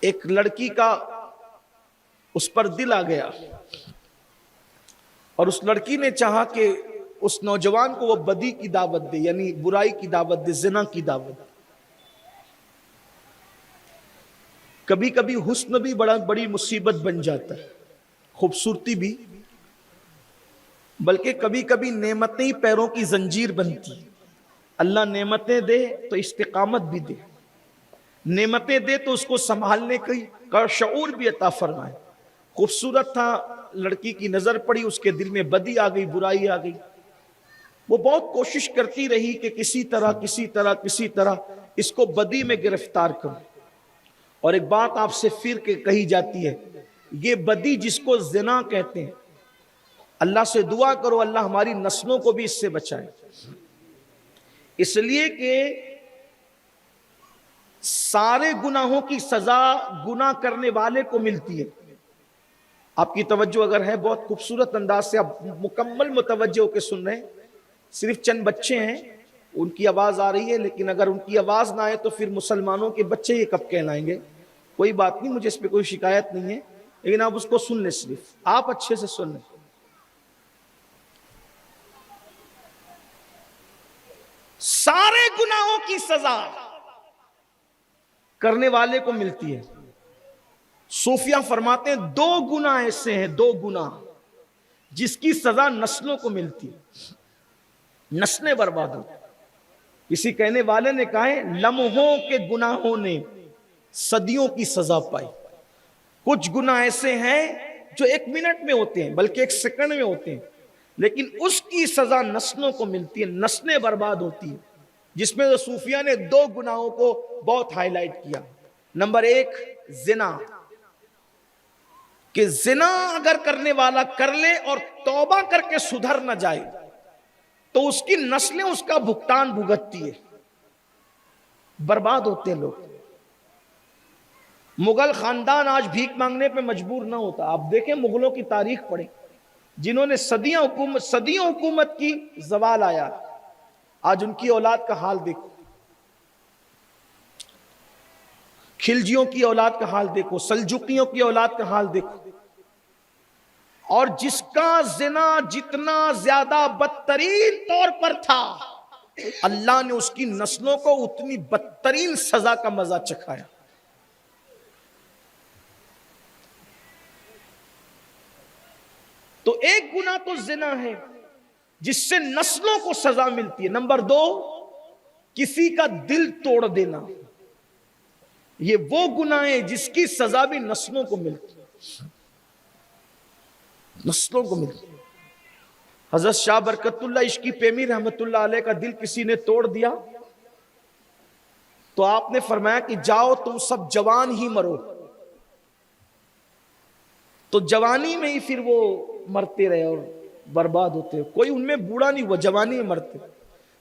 ایک لڑکی کا اس پر دل آ گیا، اور اس لڑکی نے چاہا کہ اس نوجوان کو وہ بدی کی دعوت دے، یعنی برائی کی دعوت دے، زنا کی دعوت دے۔ کبھی کبھی حسن بھی بڑی مصیبت بن جاتا ہے، خوبصورتی بھی، بلکہ کبھی کبھی نعمتیں پیروں کی زنجیر بنتی۔ اللہ نعمتیں دے تو استقامت بھی دے، نعمتیں دے تو اس کو سنبھالنے کا شعور بھی عطا فرمائے۔ خوبصورت تھا، لڑکی کی نظر پڑی، اس کے دل میں بدی آ گئی، برائی آ گئی۔ وہ بہت کوشش کرتی رہی کہ کسی طرح اس کو بدی میں گرفتار کروں۔ اور ایک بات آپ سے پھر کہی جاتی ہے، یہ بدی جس کو زنا کہتے ہیں، اللہ سے دعا کرو اللہ ہماری نسلوں کو بھی اس سے بچائے، اس لیے کہ سارے گناہوں کی سزا گناہ کرنے والے کو ملتی ہے. آپ کی توجہ اگر ہے، بہت خوبصورت انداز سے آپ مکمل متوجہ ہو کے سن رہے ہیں. صرف چند بچے ہیں، ان کی آواز آ رہی ہے، لیکن اگر ان کی آواز نہ آئے تو پھر مسلمانوں کے بچے یہ کب کہلائیں گے؟ کوئی بات نہیں، مجھے اس پہ کوئی شکایت نہیں ہے، لیکن آپ اس کو سن لیں، صرف آپ اچھے سے سن لیں. سارے گناہوں کی سزا کرنے والے کو ملتی ہے. صوفیہ فرماتے ہیں دو گناہ ایسے ہیں، دو گناہ جس کی سزا نسلوں کو ملتی ہے، نسلیں برباد ہوتی. کسی کہنے والے نے کہا ہے لمحوں کے گناہوں نے صدیوں کی سزا پائی. کچھ گناہ ایسے ہیں جو 1 منٹ میں ہوتے ہیں، بلکہ 1 سیکنڈ میں ہوتے ہیں، لیکن اس کی سزا نسلوں کو ملتی ہے، نسلیں برباد ہوتی ہیں. جس میں صوفیہ نے 2 گناہوں کو بہت ہائی لائٹ کیا. نمبر 1 زنا، کہ زنا اگر کرنے والا کر لے اور توبہ کر کے سدھر نہ جائے تو اس کی نسلیں اس کا بھگتان بھگتتی ہے، برباد ہوتے ہیں لوگ. مغل خاندان آج بھیک مانگنے پہ مجبور نہ ہوتا. آپ دیکھیں مغلوں کی تاریخ پڑھیں، جنہوں نے صدیوں حکومت کی، زوال آیا. آج ان کی اولاد کا حال دیکھو، خلجیوں کی اولاد کا حال دیکھو، سلجوقیوں کی اولاد کا حال دیکھو. اور جس کا زنا جتنا زیادہ بدترین طور پر تھا، اللہ نے اس کی نسلوں کو اتنی بدترین سزا کا مزہ چکھایا. تو ایک گناہ تو زنا ہے جس سے نسلوں کو سزا ملتی ہے. نمبر 2 کسی کا دل توڑ دینا، یہ وہ گناہ ہے جس کی سزا بھی نسلوں کو ملتی ہے، نسلوں کو ملتی ہے. حضرت شاہ برکت اللہ عشقی پیمی رحمت اللہ علیہ کا دل کسی نے توڑ دیا تو آپ نے فرمایا کہ جاؤ تم سب جوان ہی مرو. تو جوانی میں ہی پھر وہ مرتے رہے اور برباد ہوتے. کوئی ان میں بوڑھا نہیں ہوا، جوانی میں مرتے.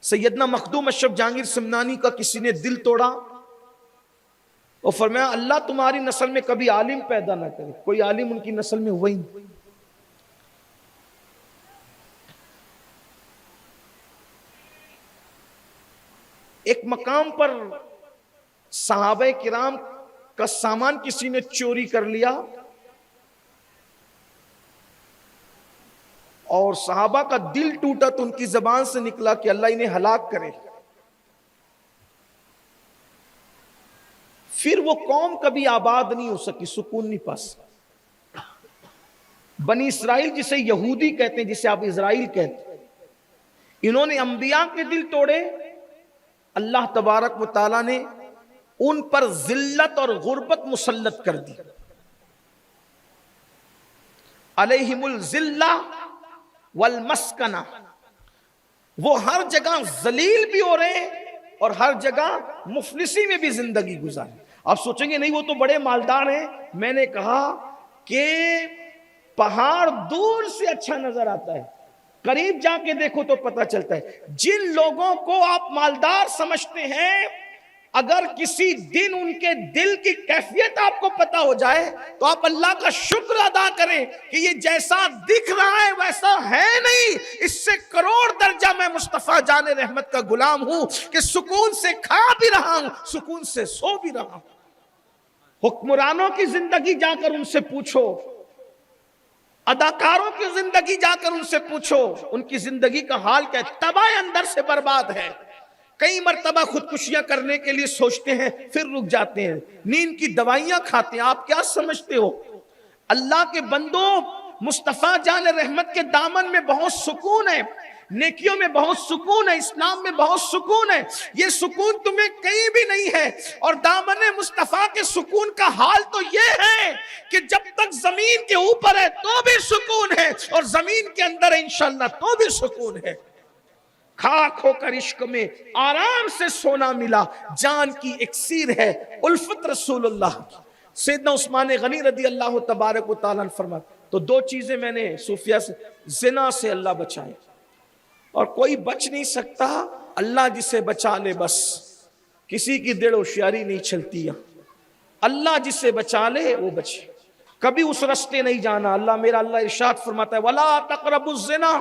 سیدنا مخدوم اشرف جہانگیر سمنانی کا کسی نے دل توڑا اور فرمایا اللہ تمہاری نسل میں کبھی عالم پیدا نہ کرے. کوئی عالم ان کی نسل میں ہوا ہی نہیں. ایک مقام پر صحابہ کرام کا سامان کسی نے چوری کر لیا اور صحابہ کا دل ٹوٹا تو ان کی زبان سے نکلا کہ اللہ انہیں ہلاک کرے. پھر وہ قوم کبھی آباد نہیں ہو سکی، سکون نہیں پا سکی. بنی اسرائیل جسے یہودی کہتے ہیں، جسے آپ اسرائیل کہتے ہیں، انہوں نے انبیاء کے دل توڑے. اللہ تبارک و تعالیٰ نے ان پر ذلت اور غربت مسلط کر دی. علیہم الذلہ والمسکنہ، وہ ہر جگہ ذلیل بھی ہو رہے ہیں اور ہر جگہ مفلسی میں بھی زندگی گزارے. آپ سوچیں گے نہیں وہ تو بڑے مالدار ہیں. میں نے کہا کہ پہاڑ دور سے اچھا نظر آتا ہے، قریب جا کے دیکھو تو پتہ چلتا ہے. جن لوگوں کو آپ مالدار سمجھتے ہیں، اگر کسی دن ان کے دل کی کیفیت آپ کو پتہ ہو جائے تو آپ اللہ کا شکر ادا کریں کہ یہ جیسا دکھ رہا ہے ویسا ہے نہیں. اس سے کروڑ درجہ میں مصطفیٰ جان رحمت کا غلام ہوں کہ سکون سے کھا بھی رہا ہوں، سکون سے سو بھی رہا ہوں. حکمرانوں کی زندگی جا کر ان سے پوچھو، اداکاروں کی زندگی جا کر ان سے پوچھو، ان کی زندگی کا حال کیا ہے؟ تباہ اندر سے برباد ہے. کئی مرتبہ خودکشیاں کرنے کے لیے سوچتے ہیں پھر رک جاتے ہیں، نیند کی دوائیاں کھاتے ہیں. آپ کیا سمجھتے ہو؟ اللہ کے بندوں، مصطفیٰ جان رحمت کے دامن میں بہت سکون ہے، نیکیوں میں بہت سکون ہے، اسلام میں بہت سکون ہے. یہ سکون تمہیں کہیں بھی نہیں ہے. اور دامن مصطفیٰ کے سکون کا حال تو یہ ہے کہ جب تک زمین کے اوپر ہے تو بھی سکون ہے اور زمین کے اندر ہے انشاءاللہ تو بھی سکون ہے. خاک ہو کر عشق میں آرام سے سونا ملا، جان کی اکسیر ہے الفت رسول اللہ. سیدنا عثمان غنی رضی اللہ تبارک و تعالیٰ نے فرمایا تو 2 چیزیں میں نے صوفیہ سے، زنا سے اللہ بچائے، اور کوئی بچ نہیں سکتا، اللہ جسے بچا لے بس. کسی کی دڑ ہوشیاری نہیں چلتی یہاں. اللہ جس سے بچا لے وہ بچے, کبھی اس رستے نہیں جانا. اللہ ارشاد فرماتا ہے وَلَا تَقْرَبُوا الزِّنَا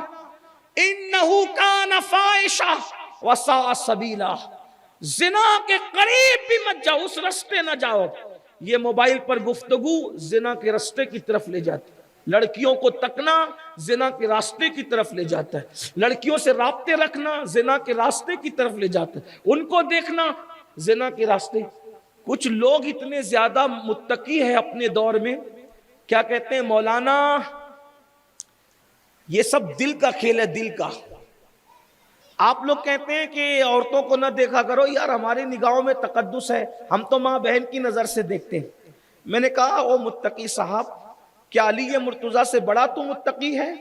إِنَّهُ كَانَ فَاحِشَةً وَسَاءَ سَبِيلًا. زنا کے قریب بھی مت جاؤ, اس رستے نہ جاؤ. یہ موبائل پر گفتگو زنا کے رستے کی طرف لے جاتی ہے. لڑکیوں کو تکنا زنا کے راستے کی طرف لے جاتا ہے. لڑکیوں سے رابطے رکھنا زنا کے راستے کی طرف لے جاتا ہے. ان کو دیکھنا زنا کے راستے. کچھ لوگ اتنے زیادہ متقی ہیں اپنے دور میں, کیا کہتے ہیں مولانا یہ سب دل کا کھیل ہے, دل کا. آپ لوگ کہتے ہیں کہ عورتوں کو نہ دیکھا کرو. یار ہماری نگاہوں میں تقدس ہے, ہم تو ماں بہن کی نظر سے دیکھتے ہیں. میں نے کہا او متقی صاحب, کیا علی مرتضیٰ سے بڑا تو متقی ہے؟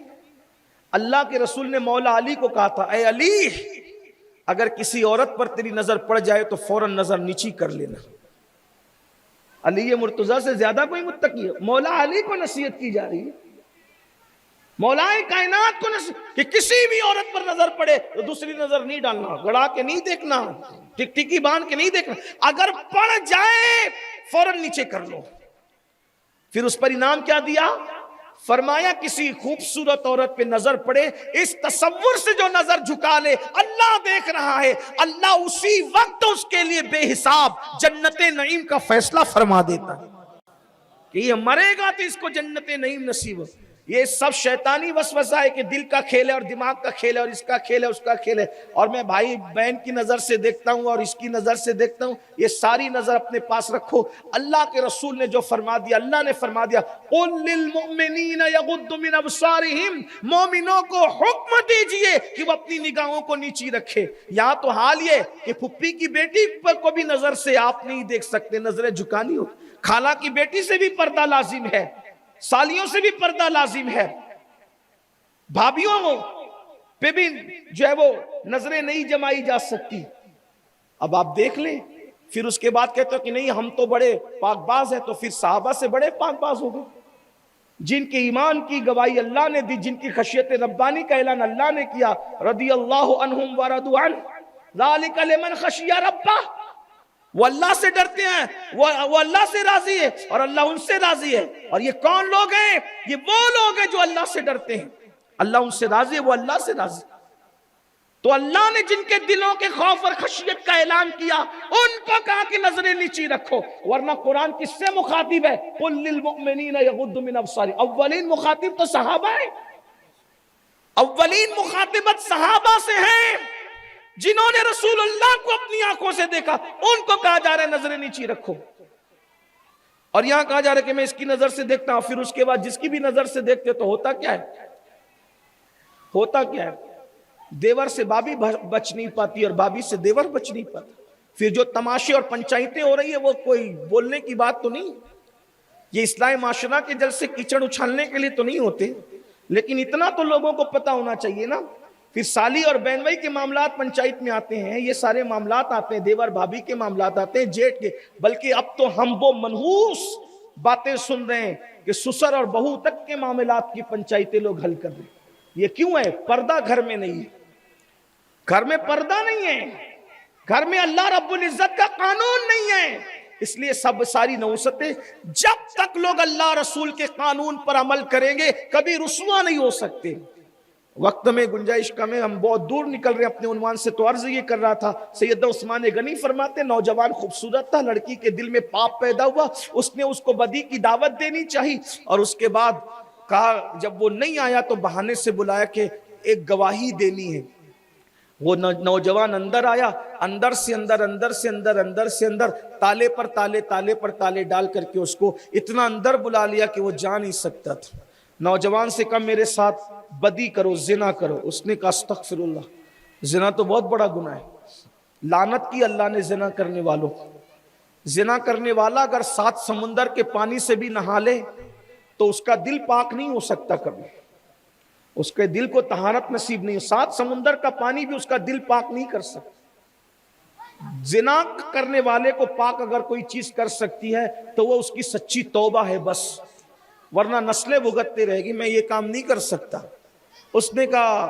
اللہ کے رسول نے مولا علی کو کہا تھا اے علی اگر کسی عورت پر تیری نظر پڑ جائے تو فوراً نظر نیچی کر لینا. علی مرتضیٰ سے زیادہ کوئی متقی ہے؟ مولا علی کو نصیحت کی جا رہی ہے, مولا کائنات کو کہ کسی بھی عورت پر نظر پڑے تو دوسری نظر نہیں ڈالنا, گڑا کے نہیں دیکھنا, ٹک ٹکی باندھ کے نہیں دیکھنا. اگر پڑ جائے فوراً نیچے کر لو. پھر اس پر انعام کیا دیا؟ فرمایا کسی خوبصورت عورت پہ نظر پڑے, اس تصور سے جو نظر جھکا لے اللہ دیکھ رہا ہے, اللہ اسی وقت اس کے لیے بے حساب جنت نعیم کا فیصلہ فرما دیتا ہے کہ یہ مرے گا تو اس کو جنت نعیم نصیب ہو. یہ سب شیطانی وسوسہ ہے کہ دل کا کھیل ہے اور دماغ کا کھیل ہے اور اس کا کھیل ہے اس کا کھیل ہے. اور میں بھائی بہن کی نظر سے دیکھتا ہوں اور اس کی نظر سے دیکھتا ہوں, یہ ساری نظر اپنے پاس رکھو. اللہ کے رسول نے جو فرما دیا, اللہ نے فرما دیا قُلْ لِلْمُؤْمِنِينَ يَغُضُّ مِنْ أَبْصَارِهِمْ, مومنوں کو حکم دیجئے کہ وہ اپنی نگاہوں کو نیچی رکھے. یہاں تو حال یہ کہ پھپھی کی بیٹی پر کو بھی نظر سے آپ نہیں دیکھ سکتے, نظریں جھکانی ہو. خالہ کی بیٹی سے بھی پردہ لازم ہے, سالیوں سے بھی پردہ لازم ہے, بھابیوں پہ بھی جو ہے وہ نظریں نہیں جمائی جا سکتی. اب آپ دیکھ لیں. پھر اس کے بعد کہتے ہو کہ نہیں ہم تو بڑے پاک باز ہیں, تو پھر صحابہ سے بڑے پاک باز ہو گئے جن کے ایمان کی گواہی اللہ نے دی, جن کی خشیت ربانی کا اعلان اللہ نے کیا. رضی اللہ عنہم ورضوا عنہ ذالک لمن خشی ربہ. وہ اللہ سے ڈرتے ہیں, وہ اللہ سے راضی ہے اور اللہ ان سے راضی ہے. اور یہ کون لوگ ہیں؟ یہ وہ لوگ ہیں جو اللہ سے ڈرتے ہیں, اللہ ان سے راضی ہے, وہ اللہ سے راضی. تو اللہ نے جن کے دلوں کے خوف اور خشیت کا اعلان کیا ان کو کہا کہ نظریں نیچی رکھو. ورنہ قرآن کس سے مخاطب ہے؟ قُلْ لِلْمُؤْمِنِينَ يَغُضُّ مِنْ أَبْصَارِهِمْ. اولین مخاطب تو صحابہ ہیں, اولین مخاطبت صحابہ سے ہیں جنہوں نے رسول اللہ کو اپنی آنکھوں سے دیکھا. ان کو کہا جا رہا ہے نظریں نیچی رکھو. اور یہاں کہا جا رہا ہے کہ میں اس کی نظر سے دیکھتا ہوں, پھر اس کے بعد جس کی بھی نظر سے دیکھتے تو ہوتا کیا ہے؟ ہوتا کیا ہے؟ دیور سے بابی بچ نہیں پاتی اور بابی سے دیور بچ نہیں پاتا. پھر جو تماشے اور پنچایتیں ہو رہی ہے وہ کوئی بولنے کی بات تو نہیں. یہ اصلاح معاشرہ کے جلسے کیچڑ اچھالنے کے لیے تو نہیں ہوتے, لیکن اتنا تو لوگوں کو پتا ہونا چاہیے نا. پھر سالی اور بہنوئی کے معاملات پنچایت میں آتے ہیں, یہ سارے معاملات آتے ہیں, دیور بھابھی کے معاملات آتے ہیں, جیٹ کے. بلکہ اب تو ہم وہ منحوس باتیں سن رہے ہیں کہ سسر اور بہو تک کے معاملات کی پنچایتیں لوگ حل کر رہے ہیں. یہ کیوں ہے؟ پردہ گھر میں نہیں ہے, گھر میں پردہ نہیں ہے, گھر میں اللہ رب العزت کا قانون نہیں ہے. اس لیے ساری نوستیں جب تک لوگ اللہ رسول کے قانون پر عمل کریں گے کبھی رسوا نہیں ہو سکتے. وقت میں گنجائش کم ہے, ہم بہت دور نکل رہے ہیں اپنے عنوان سے. تو عرض یہ کر رہا تھا, سیدنا عثمان غنی فرماتے نوجوان خوبصورت تھا, لڑکی کے دل میں پاپ پیدا ہوا, اس نے اس کو بدی کی دعوت دینی چاہی. اور اس کے بعد کہا جب وہ نہیں آیا تو بہانے سے بلایا کہ ایک گواہی دینی ہے. وہ نوجوان اندر آیا, اندر سے اندر تالے پر تالے ڈال کر کے اس کو اتنا اندر بلا لیا کہ وہ جا نہیں سکتا تھا. نوجوان سے کہا میرے ساتھ بدی کرو, زنا کرو. اس نے کہا استغفر اللہ, زنا تو بہت بڑا گناہ ہے. لعنت کی اللہ نے زنا کرنے والوں. زنا کرنے والا اگر 7 سمندر کے پانی سے بھی نہا لے تو اس کا دل پاک نہیں ہو سکتا کبھی, اس کے دل کو طہارت نصیب نہیں. 7 سمندر کا پانی بھی اس کا دل پاک نہیں کر سکتا. زنا کرنے والے کو پاک اگر کوئی چیز کر سکتی ہے تو وہ اس کی سچی توبہ ہے بس, ورنہ نسلیں بھگتتے رہے گی, میں یہ کام نہیں کر سکتا. اس نے کہا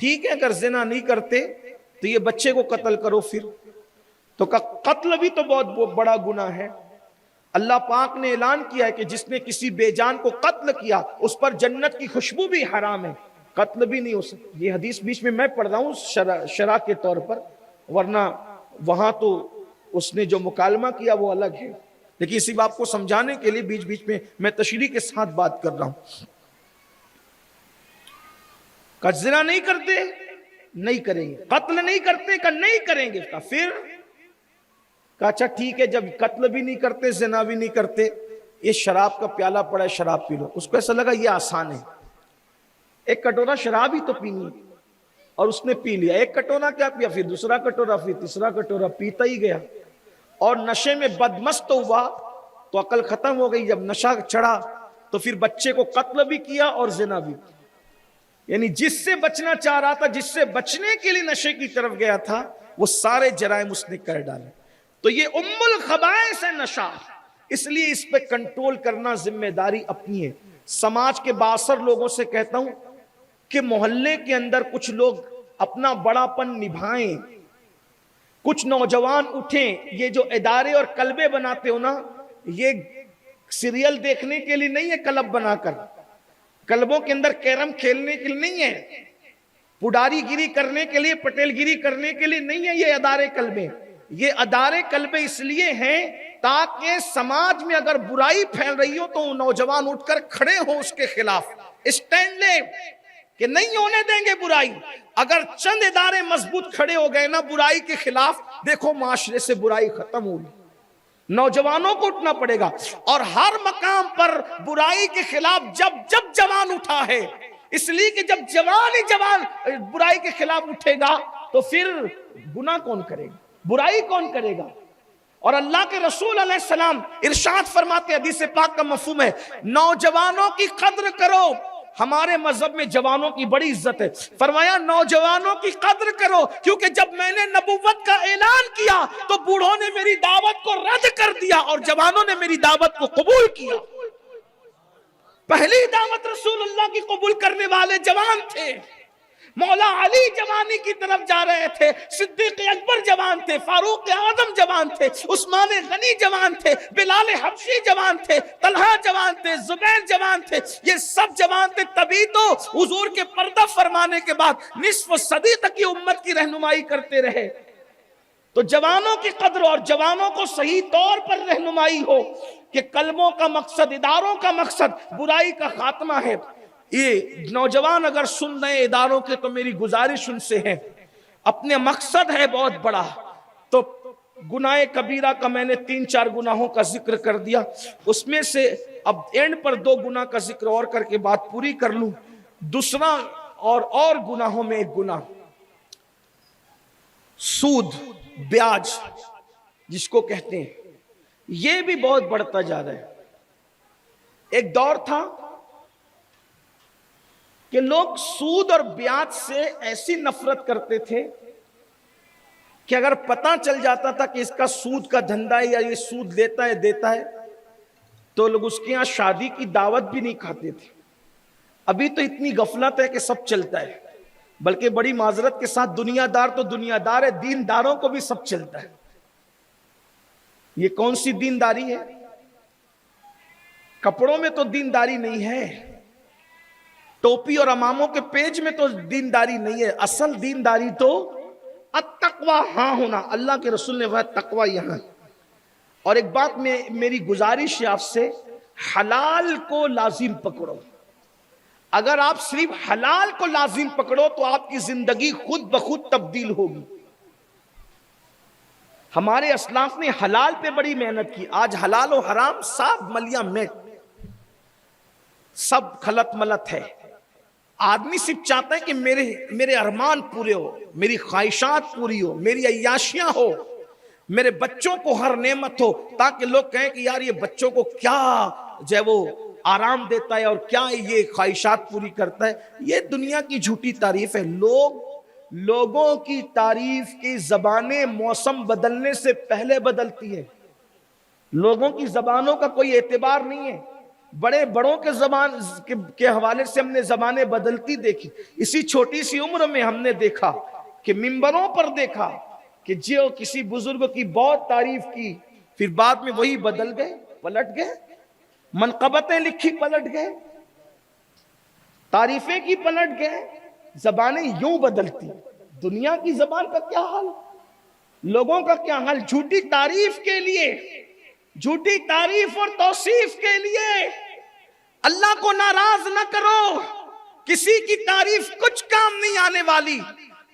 ٹھیک ہے اگر زنا نہیں کرتے تو یہ بچے کو قتل کرو. پھر تو قتل بھی تو بہت بڑا گناہ ہے. اللہ پاک نے اعلان کیا ہے کہ جس نے کسی بے جان کو قتل کیا اس پر جنت کی خوشبو بھی حرام ہے، قتل بھی نہیں ہو سکتا. یہ حدیث بیچ میں پڑھ رہا ہوں شرح کے طور پر، ورنہ وہاں تو اس نے جو مکالمہ کیا وہ الگ ہے، لیکن اسی بات کو سمجھانے کے لیے بیچ بیچ میں تشریح کے ساتھ بات کر رہا ہوں. کہ زنا نہیں کرتے، نہیں کریں گے. قتل نہیں کرتے، کہ نہیں کریں گے. کہ پھر کہ اچھا ٹھیک ہے، جب قتل بھی نہیں کرتے، زنا بھی نہیں کرتے، یہ شراب کا پیالہ پڑا ہے، شراب پی لو. اس کو ایسا لگا یہ آسان ہے، ایک کٹورا شراب ہی تو پینی ہے، اور اس نے پی لیا. ایک کٹورا کیا پیا، پھر دوسرا کٹورا، پھر تیسرا کٹورا، پیتا ہی گیا، اور نشے میں بدمست ہوا تو عقل ختم ہو گئی. جب نشہ چڑھا تو پھر بچے کو قتل بھی کیا اور زنا بھی. یعنی جس سے بچنا چاہ رہا تھا، جس سے بچنے کے لیے نشے کی طرف گیا تھا، وہ سارے جرائم اس نے کر ڈالے. تو یہ ام الخبائث ہے نشہ، اس لیے اس پہ کنٹرول کرنا ذمہ داری اپنی ہے. سماج کے بااثر لوگوں سے کہتا ہوں کہ محلے کے اندر کچھ لوگ اپنا بڑا پن نبھائیں، کچھ نوجوان اٹھیں. یہ جو ادارے اور کلبے بناتے ہو نا، یہ سیریل دیکھنے کے لیے نہیں ہے. کلب بنا کر کلبوں کے اندر کیرم کھیلنے کے لیے نہیں ہے، پڈاری گیری کرنے کے لیے، پٹیل گیری کرنے کے لیے نہیں ہے. یہ ادارے کلبے، یہ ادارے کلبے اس لیے ہیں تاکہ سماج میں اگر برائی پھیل رہی ہو تو نوجوان اٹھ کر کھڑے ہوں، اس کے خلاف اسٹینڈ لیں کہ نہیں ہونے دیں گے برائی. اگر چند ادارے مضبوط کھڑے ہو گئے نا برائی کے خلاف، دیکھو معاشرے سے برائی ختم ہوگی. نوجوانوں کو اٹھنا پڑے گا، اور ہر مقام پر برائی کے خلاف جب جوان اٹھا ہے، اس لیے کہ جب جوان برائی کے خلاف اٹھے گا تو پھر گناہ کون کرے گا، برائی کون کرے گا. اور اللہ کے رسول علیہ السلام ارشاد فرماتے، حدیث پاک کا مفہوم ہے، نوجوانوں کی قدر کرو. ہمارے مذہب میں جوانوں کی بڑی عزت ہے. فرمایا نوجوانوں کی قدر کرو، کیونکہ جب میں نے نبوت کا اعلان کیا تو بوڑھوں نے میری دعوت کو رد کر دیا اور جوانوں نے میری دعوت کو قبول کیا. پہلی دعوت رسول اللہ کی قبول کرنے والے جوان تھے. مولا علی جوانی کی طرف جا رہے تھے، صدیق اکبر جوان تھے، فاروق اعظم جوان تھے، عثمان غنی جوان تھے، بلال حبشی جوان تھے، طلحہ جوان تھے، زبیر جوان تھے. یہ سب جوان تھے، تبھی تو حضور کے پردہ فرمانے کے بعد نصف صدی تک یہ امت کی رہنمائی کرتے رہے. تو جوانوں کی قدر اور جوانوں کو صحیح طور پر رہنمائی ہو کہ قلبوں کا مقصد، اداروں کا مقصد برائی کا خاتمہ ہے. یہ نوجوان اگر سن رہے اداروں کے تو میری گزارش ان سے ہے، اپنے مقصد ہے بہت بڑا. تو گناہ کبیرہ کا میں نے 3-4 گناہوں کا ذکر کر دیا، اس میں سے اب اینڈ پر 2 گناہ کا ذکر اور کر کے بات پوری کر لوں. دوسرا اور گناہوں میں ایک گناہ سود، بیاج جس کو کہتے ہیں، یہ بھی بہت بڑھتا جا رہا ہے. ایک دور تھا کہ لوگ سود اور بیاج سے ایسی نفرت کرتے تھے کہ اگر پتہ چل جاتا تھا کہ اس کا سود کا دھندا ہے یا یہ سود لیتا ہے دیتا ہے تو لوگ اس کے ہاں شادی کی دعوت بھی نہیں کھاتے تھے. ابھی تو اتنی غفلت ہے کہ سب چلتا ہے، بلکہ بڑی معذرت کے ساتھ دنیا دار تو دنیا دار ہے، دینداروں کو بھی سب چلتا ہے. یہ کون سی دینداری ہے؟ کپڑوں میں تو دینداری نہیں ہے، ٹوپی اور اماموں کے پیج میں تو دینداری نہیں ہے. اصل دینداری تو التقوی ہاں ہونا. اللہ کے رسول نے وہ تقوی یہاں. اور ایک بات میں میری گزارش ہے آپ سے، حلال کو لازم پکڑو. اگر آپ صرف حلال کو لازم پکڑو تو آپ کی زندگی خود بخود تبدیل ہوگی. ہمارے اسلاف نے حلال پہ بڑی محنت کی. آج حلال و حرام سب ملیاں میٹ، سب خلط ملت ہے. آدمی صرف چاہتا ہے کہ میرے ارمان پورے ہو، میری خواہشات پوری ہو، میری عیاشیاں ہو، میرے بچوں کو ہر نعمت ہو، تاکہ لوگ کہیں کہ یار یہ بچوں کو کیا جو ہے وہ آرام دیتا ہے اور کیا یہ خواہشات پوری کرتا ہے. یہ دنیا کی جھوٹی تعریف ہے. لوگوں کی تعریف کی زبانیں موسم بدلنے سے پہلے بدلتی ہیں. لوگوں کی زبانوں کا کوئی اعتبار نہیں ہے. بڑوں کے زبان کے حوالے سے ہم نے زبانیں بدلتی دیکھی. اسی چھوٹی سی عمر میں ہم نے دیکھا کہ منبروں پر دیکھا کہ جو کسی بزرگ کی بہت تعریف کی پھر بعد میں وہی بدل گئے، پلٹ گئے، منقبتیں لکھی پلٹ گئے، تعریفیں کی پلٹ گئے، زبانیں یوں بدلتی. دنیا کی زبان کا کیا حال، لوگوں کا کیا حال، جھوٹی تعریف کے لیے، جھوٹی تعریف اور توصیف کے لیے. اللہ کو ناراض نہ کرو، کسی کی تعریف کچھ کام نہیں آنے والی.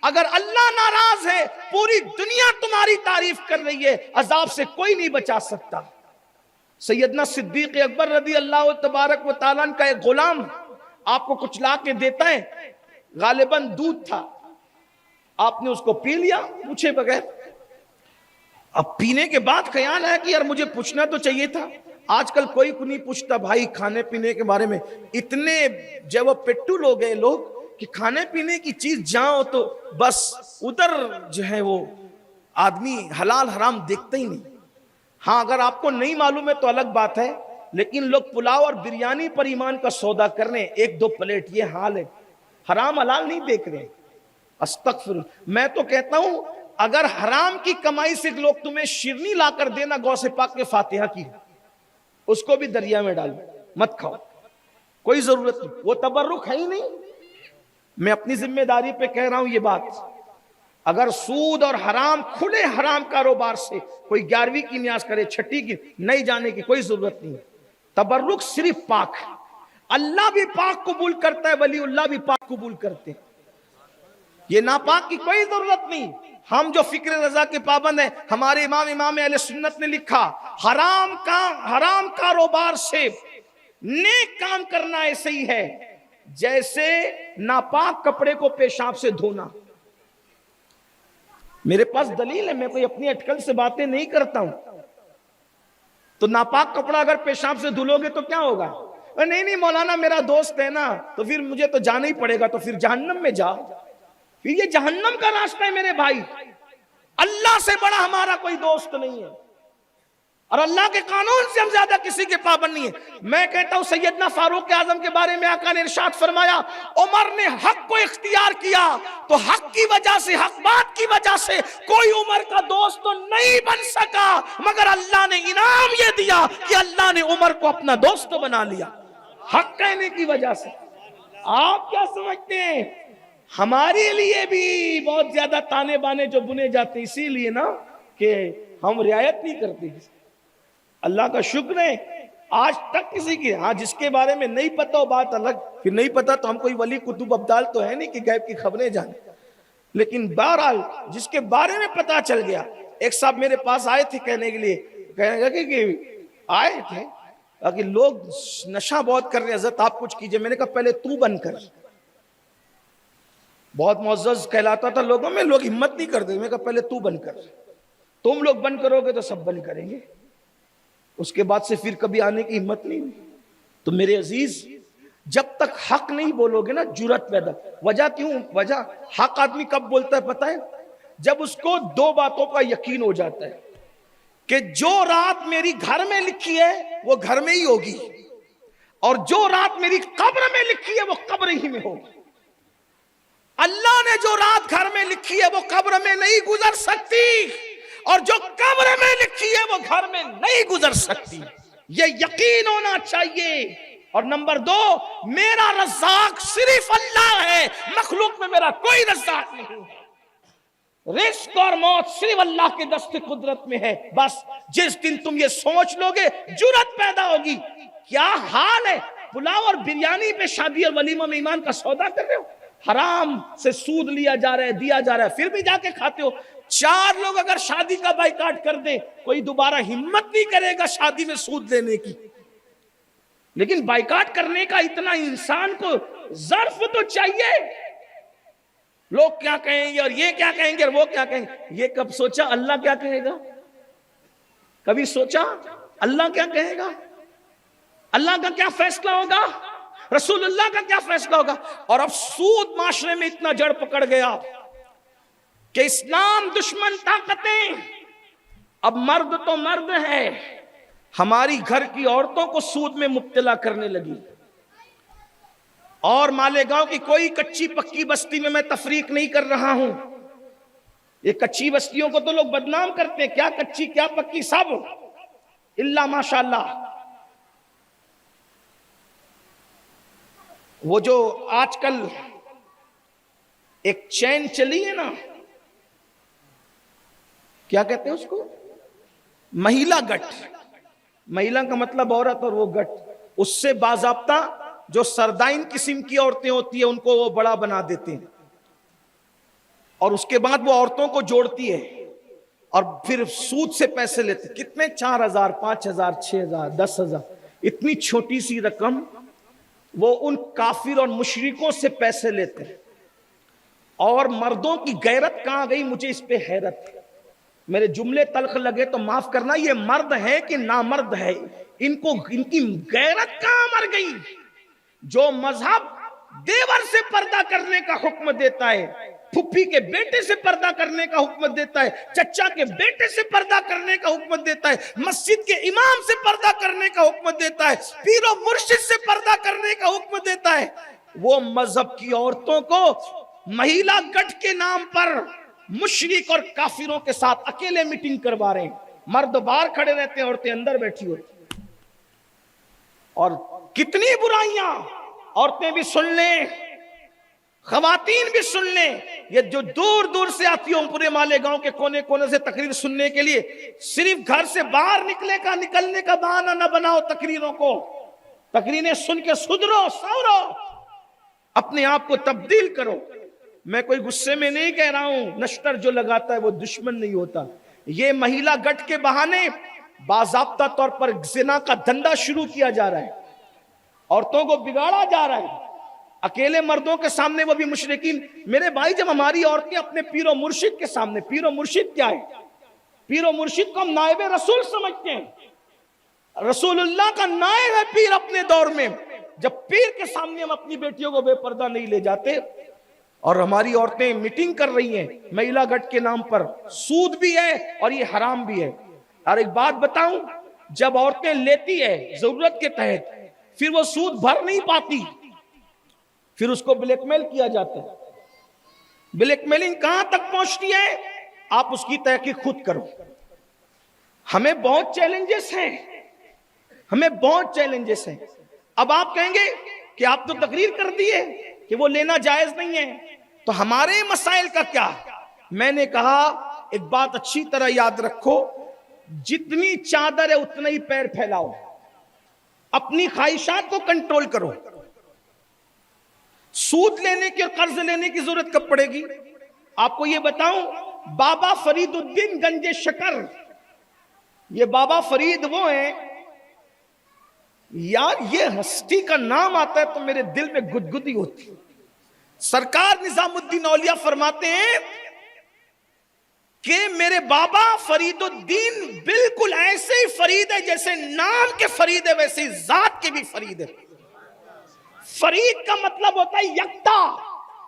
اگر اللہ ناراض ہے پوری دنیا تمہاری تعریف کر رہی ہے، عذاب سے کوئی نہیں بچا سکتا. سیدنا صدیق اکبر رضی اللہ تبارک و تعالیٰ کا ایک غلام آپ کو کچھ لا کے دیتا ہے، غالباً دودھ تھا، آپ نے اس کو پی لیا پوچھے بغیر. اب پینے کے بعد خیال ہے کہ یار مجھے پوچھنا تو چاہیے تھا. آج کل کوئی کو نہیں پوچھتا بھائی کھانے پینے کے بارے میں. اتنے جو وہ پٹو لوگ ہیں لوگ کہ کھانے پینے کی چیز جاؤ تو بس ادھر جو ہے وہ آدمی حلال حرام دیکھتا ہی نہیں. ہاں اگر آپ کو نہیں معلوم ہے تو الگ بات ہے، لیکن لوگ پلاؤ اور بریانی پر ایمان کا سودا کر رہے ہیں، ایک دو پلیٹ، یہ حال ہے. حرام حلال نہیں دیکھ رہے. استغفر. میں تو کہتا ہوں اگر حرام کی کمائی سے لوگ تمہیں شیرنی لا کر دینا غوث پاک کے فاتحہ کی، اس کو بھی دریا میں ڈال مت کھاؤ، کوئی ضرورت نہیں، وہ تبرک ہے ہی نہیں. میں اپنی ذمہ داری پہ کہہ رہا ہوں یہ بات. اگر سود اور حرام کھلے حرام کاروبار سے کوئی 11ویں کی نیاز کرے، 6ٹھی کی نہیں جانے کی کوئی ضرورت نہیں. تبرک صرف پاک، اللہ بھی پاک قبول کرتا ہے، ولی اللہ بھی پاک قبول کرتے ہیں. یہ ناپاک کی کوئی ضرورت نہیں. ہم جو فکر رضا کے پابند ہیں، ہمارے امام اہل سنت نے لکھا حرام کاروبار سے نیک کام کرنا ایسے ہی ہے جیسے ناپاک کپڑے کو پیشاب سے دھونا. میرے پاس دلیل ہے، میں کوئی اپنی اٹکل سے باتیں نہیں کرتا ہوں. تو ناپاک کپڑا اگر پیشاب سے دھلو گے تو کیا ہوگا؟ نہیں مولانا میرا دوست ہے نا تو پھر مجھے تو جانا ہی پڑے گا. تو پھر جہنم میں جا، پھر یہ جہنم کا راستہ ہے میرے بھائی. اللہ سے بڑا ہمارا کوئی دوست نہیں ہے، اور اللہ کے قانون سے ہم زیادہ کسی کے پابند نہیں ہے. میں کہتا ہوں سیدنا فاروق اعظم کے بارے میں آقا نے ارشاد فرمایا، عمر نے حق کو اختیار کیا تو حق کی وجہ سے، حق بات کی وجہ سے کوئی عمر کا دوست تو نہیں بن سکا، مگر اللہ نے انعام یہ دیا کہ اللہ نے عمر کو اپنا دوست بنا لیا حق کہنے کی وجہ سے. آپ کیا سمجھتے ہیں؟ ہمارے لیے بھی بہت زیادہ تانے بانے جو بنے جاتے ہیں، اسی لیے نا کہ ہم رعایت نہیں کرتے. اللہ کا شکر ہے آج تک کسی کی، ہاں جس کے بارے میں نہیں پتا ہو بات الگ، پھر نہیں پتا تو ہم کوئی ولی قطب ابدال تو ہے نہیں کہ غیب کی خبریں جانیں. لیکن بہرحال جس کے بارے میں پتا چل گیا. ایک صاحب میرے پاس آئے تھے کہنے کے لیے، کہنے لگے کہ آئے تھے کہ لوگ نشہ بہت کر رہے ہیں حضرت آپ کچھ کیجئے. میں نے کہا پہلے تو بند کر. بہت معزز کہلاتا تھا لوگوں میں، لوگ ہمت نہیں کرتے. میں نے کہا پہلے تو بند کر، تم لوگ بند کرو گے تو سب بند کریں گے. اس کے بعد سے پھر کبھی آنے کی ہمت نہیں ہوئی. تو میرے عزیز جب تک حق نہیں بولو گے نا جرأت پیدا. وجہ کیوں؟ وجہ حق آدمی کب بولتا ہے پتہ ہے؟ جب اس کو دو باتوں کا یقین ہو جاتا ہے کہ جو رات میری گھر میں لکھی ہے وہ گھر میں ہی ہوگی، اور جو رات میری قبر میں لکھی ہے وہ قبر ہی میں ہوگی. اللہ نے جو رات گھر میں لکھی ہے وہ قبر میں نہیں گزر سکتی، اور جو قبر میں لکھی ہے وہ گھر میں نہیں گزر سکتی. یہ یقین ہونا چاہیے. اور نمبر 2، میرا رزاق صرف اللہ ہے، مخلوق میں میرا کوئی رزاق نہیں ہے. رزق اور موت صرف اللہ کے دست قدرت میں ہے. بس جس دن تم یہ سوچ لو گے جرأت پیدا ہوگی. کیا حال ہے، پلاؤ اور بریانی پہ شادی اور ولیمہ میں ایمان کا سودا کر رہے ہو، حرام سے سود لیا جا رہا ہے، دیا جا رہا ہے، پھر بھی جا کے کھاتے ہو. 4 لوگ اگر شادی کا بائیکاٹ کر دیں کوئی دوبارہ ہمت نہیں کرے گا شادی میں سود لینے کی. لیکن بائیکاٹ کرنے کا اتنا انسان کو ظرف تو چاہیے. لوگ کیا کہیں گے اور یہ کیا کہیں گے اور وہ کیا کہیں گے. یہ کب سوچا اللہ کیا کہے گا؟ کبھی سوچا اللہ کیا کہے گا؟ اللہ کا کیا فیصلہ ہوگا؟ رسول اللہ کا کیا فیصلہ ہوگا؟ اور اب سود معاشرے میں اتنا جڑ پکڑ گیا کہ اسلام دشمن طاقتیں، اب مرد تو مرد ہے، ہماری گھر کی عورتوں کو سود میں مبتلا کرنے لگی. اور مالیگاؤں کی کوئی کچی پکی بستی میں تفریق نہیں کر رہا ہوں، یہ کچی بستیوں کو تو لوگ بدنام کرتے ہیں، کیا کچی کیا پکی سب اللہ ماشاءاللہ۔ وہ جو آج کل ایک چین چلی ہے نا، کیا کہتے ہیں اس کو، مہیلا گٹ، مہیلا کا مطلب عورت اور وہ گٹ، اس سے باضابطہ جو سردائن قسم کی عورتیں ہوتی ہیں ان کو وہ بڑا بنا دیتے ہیں، اور اس کے بعد وہ عورتوں کو جوڑتی ہے اور پھر سود سے پیسے لیتے، کتنے 4,000 5,000 6,000 10,000، اتنی چھوٹی سی رقم وہ ان کافر اور مشرکوں سے پیسے لیتے ہیں۔ اور مردوں کی غیرت کہاں گئی، مجھے اس پہ حیرت ہے، میرے جملے تلخ لگے تو معاف کرنا، یہ مرد ہے کہ نامرد ہے، ان کی غیرت کہاں مر گئی؟ جو مذہب دیور سے پردہ کرنے کا حکم دیتا ہے، پھپھی کے بیٹے سے پردہ کرنے کا حکم دیتا ہے، چچا کے بیٹے سے پردہ کرنے کا حکم دیتا ہے، مسجد کے امام سے پردہ کرنے کا حکم دیتا ہے، پیر و مرشد سے پردہ کرنے کا حکم دیتا ہے، وہ مذہب کی عورتوں کو مہیلا گٹھ کے نام پر مشرک اور کافروں کے ساتھ اکیلے میٹنگ کروا رہے ہیں، مرد باہر کھڑے رہتے ہیں، عورتیں اندر بیٹھی ہوتی، اور کتنی برائیاں، عورتیں بھی سن لیں خواتین بھی سن لیں، یہ جو دور دور سے آتی ہوں پورے مالیگاؤں کے کونے کونے سے تقریر سننے کے لیے، صرف گھر سے باہر نکلنے کا بہانہ نہ بناؤ تقریروں کو، تقریریں سن کے سدھرو سورو، اپنے آپ کو تبدیل کرو۔ میں کوئی غصے میں نہیں کہہ رہا ہوں، نشتر جو لگاتا ہے وہ دشمن نہیں ہوتا، یہ مہیلا گٹھ کے بہانے باضابطہ طور پر زنا کا دھندا شروع کیا جا رہا ہے، عورتوں کو بگاڑا جا رہا ہے، اکیلے مردوں کے سامنے وہ بھی مشرکین۔ میرے بھائی جب ہماری عورتیں اپنے پیر و مرشد کے سامنے، پیر و مرشد کیا ہے؟ پیر و مرشد کو ہم نائب رسول سمجھتے ہیں، رسول اللہ کا نائب ہے پیر اپنے دور میں، جب پیر کے سامنے ہم اپنی بیٹیوں کو بے پردہ نہیں لے جاتے، اور ہماری عورتیں میٹنگ کر رہی ہیں مہیلا گٹھ کے نام پر، سود بھی ہے اور یہ حرام بھی ہے۔ اور ایک بات بتاؤں، جب عورتیں لیتی ہے ضرورت کے تحت، پھر وہ سود بھر نہیں پاتی، پھر اس کو بلیک میل کیا جاتا ہے۔ بلیک میلنگ کہاں تک پہنچتی ہے، آپ اس کی تحقیق خود کرو۔ ہمیں بہت چیلنجز ہیں، ہمیں بہت چیلنجز ہیں۔ اب آپ کہیں گے کہ آپ تو تقریر کر دیے کہ وہ لینا جائز نہیں ہے، تو ہمارے مسائل کا کیا؟ میں نے کہا ایک بات اچھی طرح یاد رکھو، جتنی چادر ہے اتنا ہی پیر پھیلاؤ، اپنی خواہشات کو کنٹرول کرو۔ سود لینے کی اور قرض لینے کی ضرورت کب پڑے گی؟ آپ کو یہ بتاؤں، بابا فرید الدین گنج شکر، یہ بابا فرید وہ ہیں، یار یہ ہستی کا نام آتا ہے تو میرے دل میں گدگدی ہوتی۔ سرکار نظام الدین اولیاء فرماتے ہیں کہ میرے بابا فرید الدین بالکل ایسے ہی فرید ہے جیسے نام کے فرید ہے، ویسے ہی ذات کے بھی فرید ہے۔ فرید کا مطلب ہوتا ہے یکتا،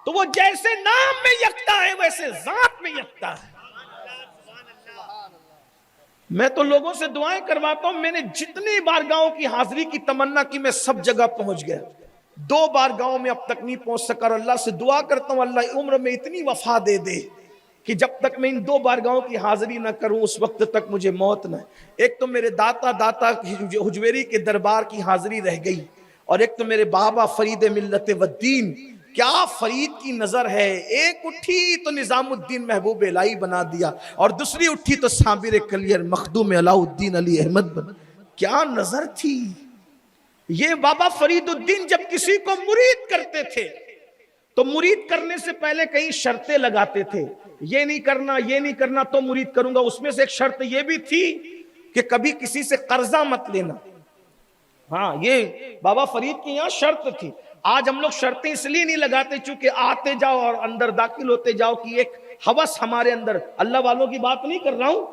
تو وہ جیسے نام میں یکتا ہے ویسے ذات میں یکتا ہے۔ میں تو لوگوں سے دعائیں کرواتا ہوں، میں نے جتنی بارگاہوں کی حاضری کی تمنا کی میں سب جگہ پہنچ گیا، 2 بارگاہوں میں اب تک نہیں پہنچ سکا، اور اللہ سے دعا کرتا ہوں اللہ عمر میں اتنی وفا دے دے کہ جب تک میں ان 2 بارگاہوں کی حاضری نہ کروں اس وقت تک مجھے موت نہ۔ ایک تو میرے داتا حجویری کے دربار کی حاضری رہ گئی، اور ایک تو میرے بابا فرید ملت و دین، کیا فرید کی نظر ہے، ایک اٹھی تو نظام الدین محبوب الہی بنا دیا، اور دوسری اٹھی تو صابر کلیر مخدوم علاء الدین علی احمد بنا۔ کیا نظر تھی! یہ بابا فرید الدین جب کسی کو مرید کرتے تھے تو مرید کرنے سے پہلے کئی شرطیں لگاتے تھے، یہ نہیں کرنا یہ نہیں کرنا تو مرید کروں گا۔ اس میں سے ایک شرط یہ بھی تھی کہ کبھی کسی سے قرضہ مت لینا، ہاں یہ بابا فرید کی یہاں شرط تھی۔ آج ہم لوگ شرطیں اس لیے نہیں لگاتے چونکہ آتے جاؤ اور اندر داخل ہوتے جاؤ کی ایک ہوس ہمارے اندر، اللہ والوں کی بات نہیں کر رہا ہوں،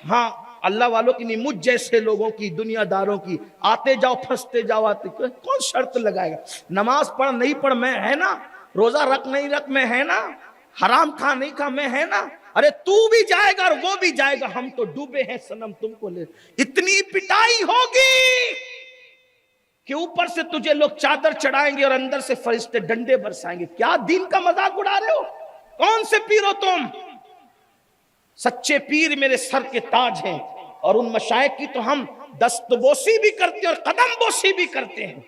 ہاں اللہ والوں کی نہیں، مجھ جیسے لوگوں کی، دنیا داروں کی، آتے جاؤ پھنستے جاؤ، آتے کون شرط لگائے گا؟ نماز پڑھ نہیں پڑھ میں ہے نا، روزہ رکھ نہیں رکھ میں ہے نا، حرام کھا نہیں کھا میں ہے نا، ارے تو بھی جائے گا اور وہ بھی جائے گا، ہم تو ڈوبے ہیں صنم تم کو لے۔ اتنی پٹائی ہوگی کہ اوپر سے تجھے لوگ چادر چڑھائیں گے اور اندر سے فرشتے ڈنڈے برسائیں گے۔ کیا دین کا مذاق اڑا رہے ہو؟ کون سے پیر ہو تم؟ سچے پیر میرے سر کے تاج ہیں، اور ان مشائخ کی تو ہم دستبوسی بھی کرتے ہیں اور قدم بوسی بھی کرتے ہیں،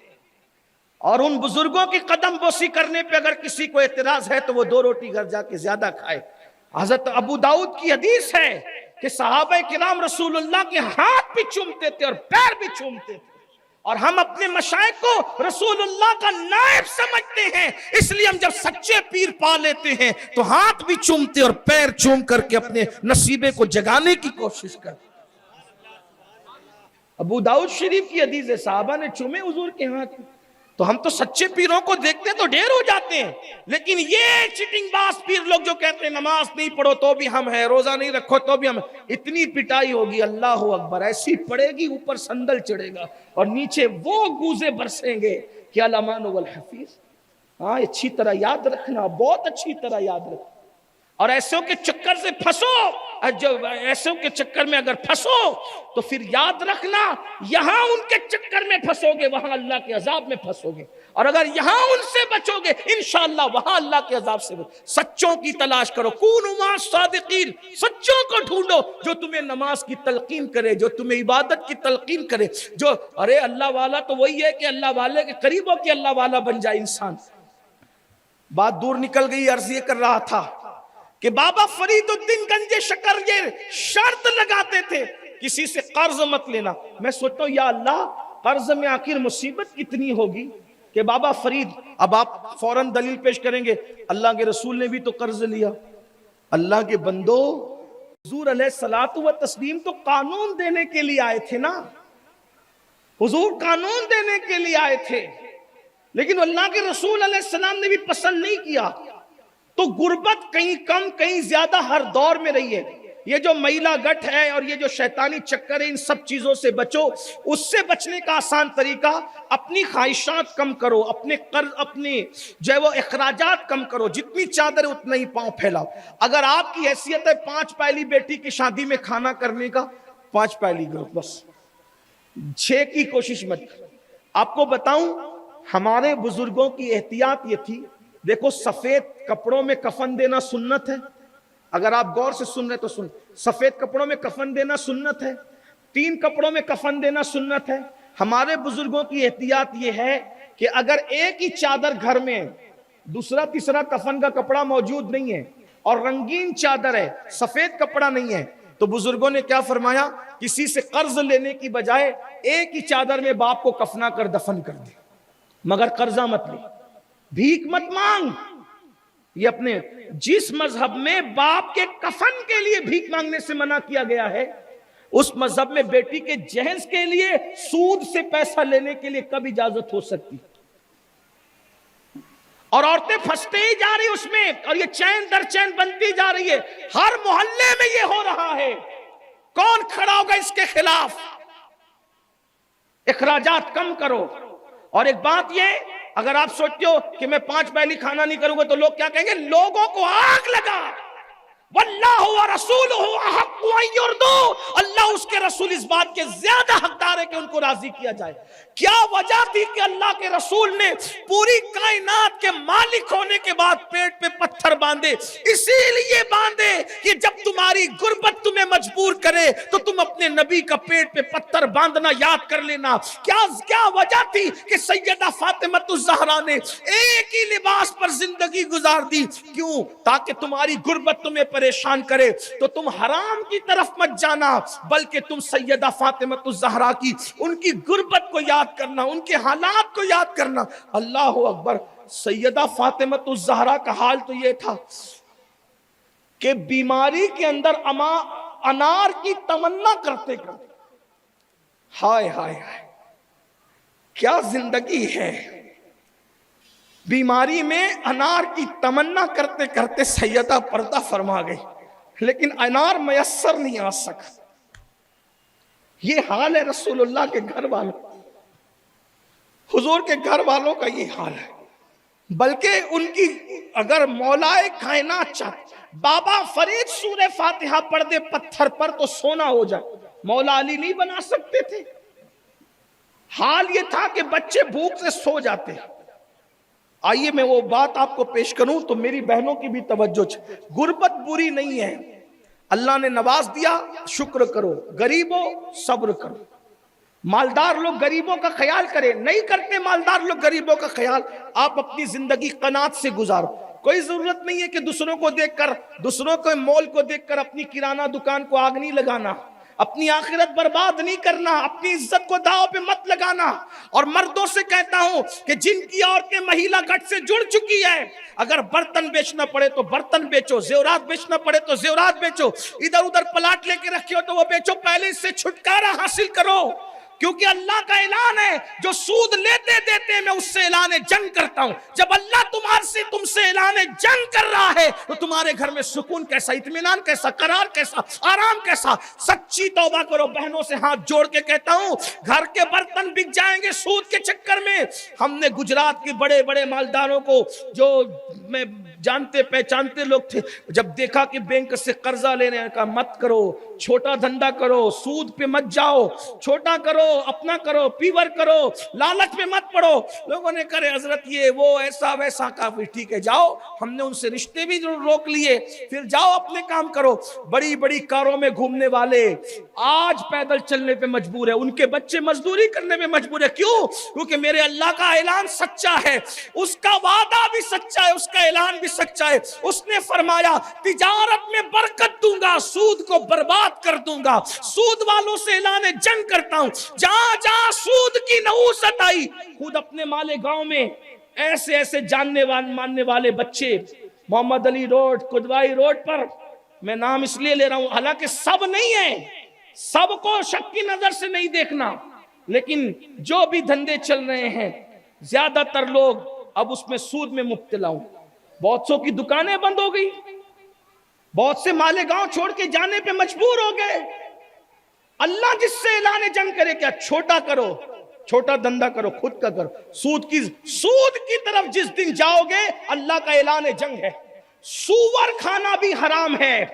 اور ان بزرگوں کی قدم بوسی کرنے پہ اگر کسی کو اعتراض ہے تو وہ 2 روٹی گھر جا کے زیادہ کھائے۔ حضرت ابو داؤد کی حدیث ہے کہ صحابہ کرام رسول اللہ کے ہاتھ بھی چومتے تھے اور پیر بھی چومتے تھے، اور ہم اپنے مشائخ کو رسول اللہ کا نائب سمجھتے ہیں، اس لیے ہم جب سچے پیر پا لیتے ہیں تو ہاتھ بھی چومتے اور پیر چوم کر کے اپنے نصیبے کو جگانے کی کوشش کرتے۔ ابو داؤد شریف کی حدیث ہے، صحابہ نے چومے حضور کے ہاتھ، تو ہم تو سچے پیروں کو دیکھتے تو ڈھیر ہو جاتے ہیں، لیکن یہ چٹنگ باز پیر لوگ جو کہتے ہیں نماز نہیں پڑھو تو بھی ہم ہیں، روزہ نہیں رکھو تو بھی ہم ہیں، اتنی پٹائی ہوگی اللہ اکبر، ایسی پڑے گی اوپر سندل چڑھے گا اور نیچے وہ گوزے برسیں گے کہ الامان والحفیظ۔ ہاں اچھی طرح یاد رکھنا، بہت اچھی طرح یاد رکھنا، اور ایسوں کے چکر سے پھنسو، ایسوں کے چکر میں اگر پھنسو تو پھر یاد رکھنا یہاں ان کے چکر میں پھنسو گے وہاں اللہ کے عذاب میں پھنسو گے، اور اگر یہاں ان سے بچو گے انشاءاللہ وہاں اللہ کے عذاب سے بچو۔ سچوں کی تلاش کرو، کونوا مع الصادقین، سچوں کو ڈھونڈو جو تمہیں نماز کی تلقین کرے، جو تمہیں عبادت کی تلقین کرے، جو ارے اللہ والا تو وہی ہے کہ اللہ والے کے قریب ہو کہ اللہ والا بن جائے انسان۔ بات دور نکل گئی، عرض یہ کر رہا تھا کہ بابا فرید الدین گنج شکر یہ شرط لگاتے تھے کسی سے قرض مت لینا۔ میں سوچتا ہوں یا اللہ قرض میں آخر مصیبت کتنی ہوگی کہ بابا فرید، اب آپ فوراً دلیل پیش کریں گے اللہ کے رسول نے بھی تو قرض لیا۔ اللہ کے بندو، حضور علیہ الصلوۃ والتسلیم تو قانون دینے کے لیے آئے تھے نا، حضور قانون دینے کے لیے آئے تھے، لیکن اللہ کے رسول علیہ السلام نے بھی پسند نہیں کیا۔ تو غربت کہیں کم کہیں زیادہ ہر دور میں رہی ہے۔ یہ جو میلا گٹھ ہے اور یہ جو شیطانی چکر ہے، ان سب چیزوں سے بچو۔ اس سے بچنے کا آسان طریقہ اپنی خواہشات کم کرو، اپنے قرض، اپنے جو ہے وہ اخراجات کم کرو، جتنی چادر ہے اتنا ہی پاؤں پھیلاؤ۔ اگر آپ کی حیثیت ہے 5 پہلی بیٹی کی شادی میں کھانا کرنے کا، 5 پہلی کرو بس، 6 کی کوشش مت۔ آپ کو بتاؤں ہمارے بزرگوں کی احتیاط یہ تھی، دیکھو سفید کپڑوں میں کفن دینا سنت ہے، اگر آپ غور سے سن رہے تو سن، سفید کپڑوں میں کفن دینا سنت ہے، 3 کپڑوں میں کفن دینا سنت ہے۔ ہمارے بزرگوں کی احتیاط یہ ہے کہ اگر ایک ہی چادر گھر میں دوسرا تیسرا کفن کا کپڑا موجود نہیں ہے اور رنگین چادر ہے، سفید کپڑا نہیں ہے، تو بزرگوں نے کیا فرمایا، کسی سے قرض لینے کی بجائے ایک ہی چادر میں باپ کو کفنا کر دفن کر دے، مگر قرضہ مت لے، بھیک مت مانگ۔ یہ اپنے جس مذہب میں باپ کے کفن کے لیے بھیک مانگنے سے منع کیا گیا ہے، اس مذہب میں بیٹی کے جہیز کے لیے سود سے پیسہ لینے کے لیے کب اجازت ہو سکتی؟ اور عورتیں پھنستے ہی جا رہی اس میں، اور یہ چین در چین بنتی جا رہی ہے، ہر محلے میں یہ ہو رہا ہے۔ کون کھڑا ہوگا اس کے خلاف؟ اخراجات کم کرو۔ اور ایک بات یہ، اگر آپ سوچتے ہو کہ میں 5 پہلی کھانا نہیں کروں گا تو لوگ کیا کہیں گے، لوگوں کو آگ لگا، واللہ ورسولہ احق ان یرضوا، اللہ اس کے رسول اس بات کے زیادہ حقدار ہے کہ ان کو راضی کیا جائے۔ کیا وجہ تھی کہ اللہ کے رسول نے پوری کائنات کے مالک ہونے کے بعد پیٹ پہ پتھر باندھے؟ اسی لیے باندھے کہ جب تمہاری غربت تمہیں مجبور کرے تو تم اپنے نبی کا پیٹ پہ پتھر باندھنا یاد کر لینا۔ کیا وجہ تھی کہ سیدہ فاطمہ الزہرا نے ایک ہی لباس پر زندگی گزار دی؟ کیوں؟ تاکہ تمہاری غربت تمہیں پریشان کرے تو تم حرام کی طرف مت جانا، بلکہ تم سیدہ فاطمہ الزہرا کی ان کی غربت کو یاد کرنا، ان کے حالات کو یاد کرنا۔ اللہ اکبر! سیدہ فاطمہ الزہرا کا حال تو یہ تھا کہ بیماری کے اندر انار کی تمنا کرتے کرتے، ہائے ہائے ہائے کیا زندگی ہے! بیماری میں انار کی تمنا کرتے کرتے سیدہ پردہ فرما گئی، لیکن انار میسر نہیں آ سکا۔ یہ حال ہے رسول اللہ کے گھر والوں، حضور کے گھر والوں کا یہ حال ہے۔ بلکہ ان کی اگر مولائے کائنات چاہتے، بابا فرید سورہ فاتحہ پڑھ دے پتھر پر تو سونا ہو جائے، مولا علی نہیں بنا سکتے تھے؟ حال یہ تھا کہ بچے بھوک سے سو جاتے ہیں۔ آئیے میں وہ بات آپ کو پیش کروں تو میری بہنوں کی بھی توجہ غربت بری نہیں ہے، اللہ نے نواز دیا شکر کرو، غریب ہو صبر کرو۔ مالدار لوگ غریبوں کا خیال کریں، نہیں کرتے مالدار لوگ غریبوں کا خیال۔ آپ اپنی زندگی قناعت سے گزارو، کوئی ضرورت نہیں ہے کہ دوسروں کو دیکھ کر، دوسروں کے مول کو دیکھ کر اپنی کرانہ دکان کو آگ نہیں لگانا، اپنی آخرت برباد نہیں کرنا، اپنی عزت کو داؤ پہ مت لگانا۔ اور مردوں سے کہتا ہوں کہ جن کی عورتیں مہیلا گٹھ سے جڑ چکی ہے، اگر برتن بیچنا پڑے تو برتن بیچو، زیورات بیچنا پڑے تو زیورات بیچو، ادھر ادھر پلاٹ لے کے رکھے ہو تو وہ بیچو، پہلے اس سے چھٹکارا حاصل کرو۔ کیونکہ اللہ کا اعلان ہے جو سود لیتے دیتے میں اس سے اعلان جنگ کرتا ہوں۔ جب اللہ تم سے اعلان جنگ کر رہا ہے تو تمہارے گھر میں سکون کیسا، اطمینان کیسا، قرار کیسا، آرام کیسا۔ سچی توبہ کرو۔ بہنوں سے ہاتھ جوڑ کے کہتا ہوں، گھر کے برتن بک جائیں گے سود کے چکر میں۔ ہم نے گجرات کے بڑے بڑے مالداروں کو جو میں جانتے پہچانتے لوگ تھے، جب دیکھا کہ بینک سے قرضہ لینے کا مت کرو، چھوٹا دھندا کرو، سود پہ مت جاؤ، چھوٹا کرو، اپنا کرو، پیور کرو، لالچ میں مت پڑو۔ لوگوں نے کہا حضرت یہ وہ ایسا ویسا، کافی ٹھیک ہے جاؤ۔ ہم نے ان سے رشتے بھی روک لیے، پھر جاؤ اپنے کام کرو۔ بڑی بڑی کاروں میں گھومنے والے آج پیدل چلنے پہ مجبور ہے، ان کے بچے مزدوری کرنے پہ مجبور ہے۔ کیوں؟ کیونکہ میرے اللہ کا اعلان سچا ہے، اس کا وعدہ بھی سچا ہے، اس کا اعلان بھی سچا ہے۔ اس نے فرمایا تجارت میں برکت دوں گا، سود کو برباد کر دوں گا۔ سود والوں سے اعلان جنگ کرتا ہوں۔ جہاں جہاں سود کی نحوست آئی، خود اپنے مالیگاؤں میں ایسے ایسے جاننے ماننے والے بچے، محمد علی روڈ، قدوائی روڈ پر، میں نام اس لیے لے رہا ہوں حالانکہ سب نہیں ہے، سب کو شک کی نظر سے نہیں دیکھنا، لیکن جو بھی دھندے چل رہے ہیں زیادہ تر لوگ اب اس میں سود میں مبتلا ہوں۔ بہت سو کی دکانیں بند ہو گئی، بہت سے مالیگاؤں چھوڑ کے جانے پہ مجبور ہو گئے۔ اللہ جس سے اعلان جنگ کرے، کیا چھوٹا کرو، چھوٹا دھندا کرو، خود کا کرو۔ سود کی طرف جس دن جاؤ گے اللہ کا اعلان جنگ ہے۔ سور کھانا بھی حرام ہے،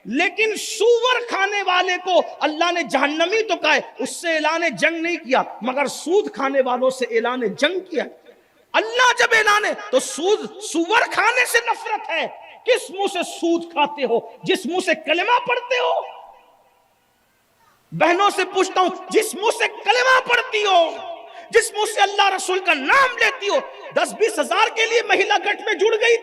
لیکن سور کھانے والے کو اللہ نے جہنمی تو کہا ہے، اس سے اعلان جنگ نہیں کیا، مگر سود کھانے والوں سے اعلان جنگ کیا۔ اللہ جب اعلان ہے تو سور کھانے سے نفرت ہے۔ کس منہ سے سود کھاتے ہو؟ جس منہ سے کلمہ پڑھتے ہو۔ بہنوں سے پوچھتا ہوں، جس منہ سے کلمہ پڑھتی ہو، جس منہ سے اللہ رسول کا نام لیتی ہو، 10-20 ہزار کے لیے مہیلا گٹھ میں جڑ گئی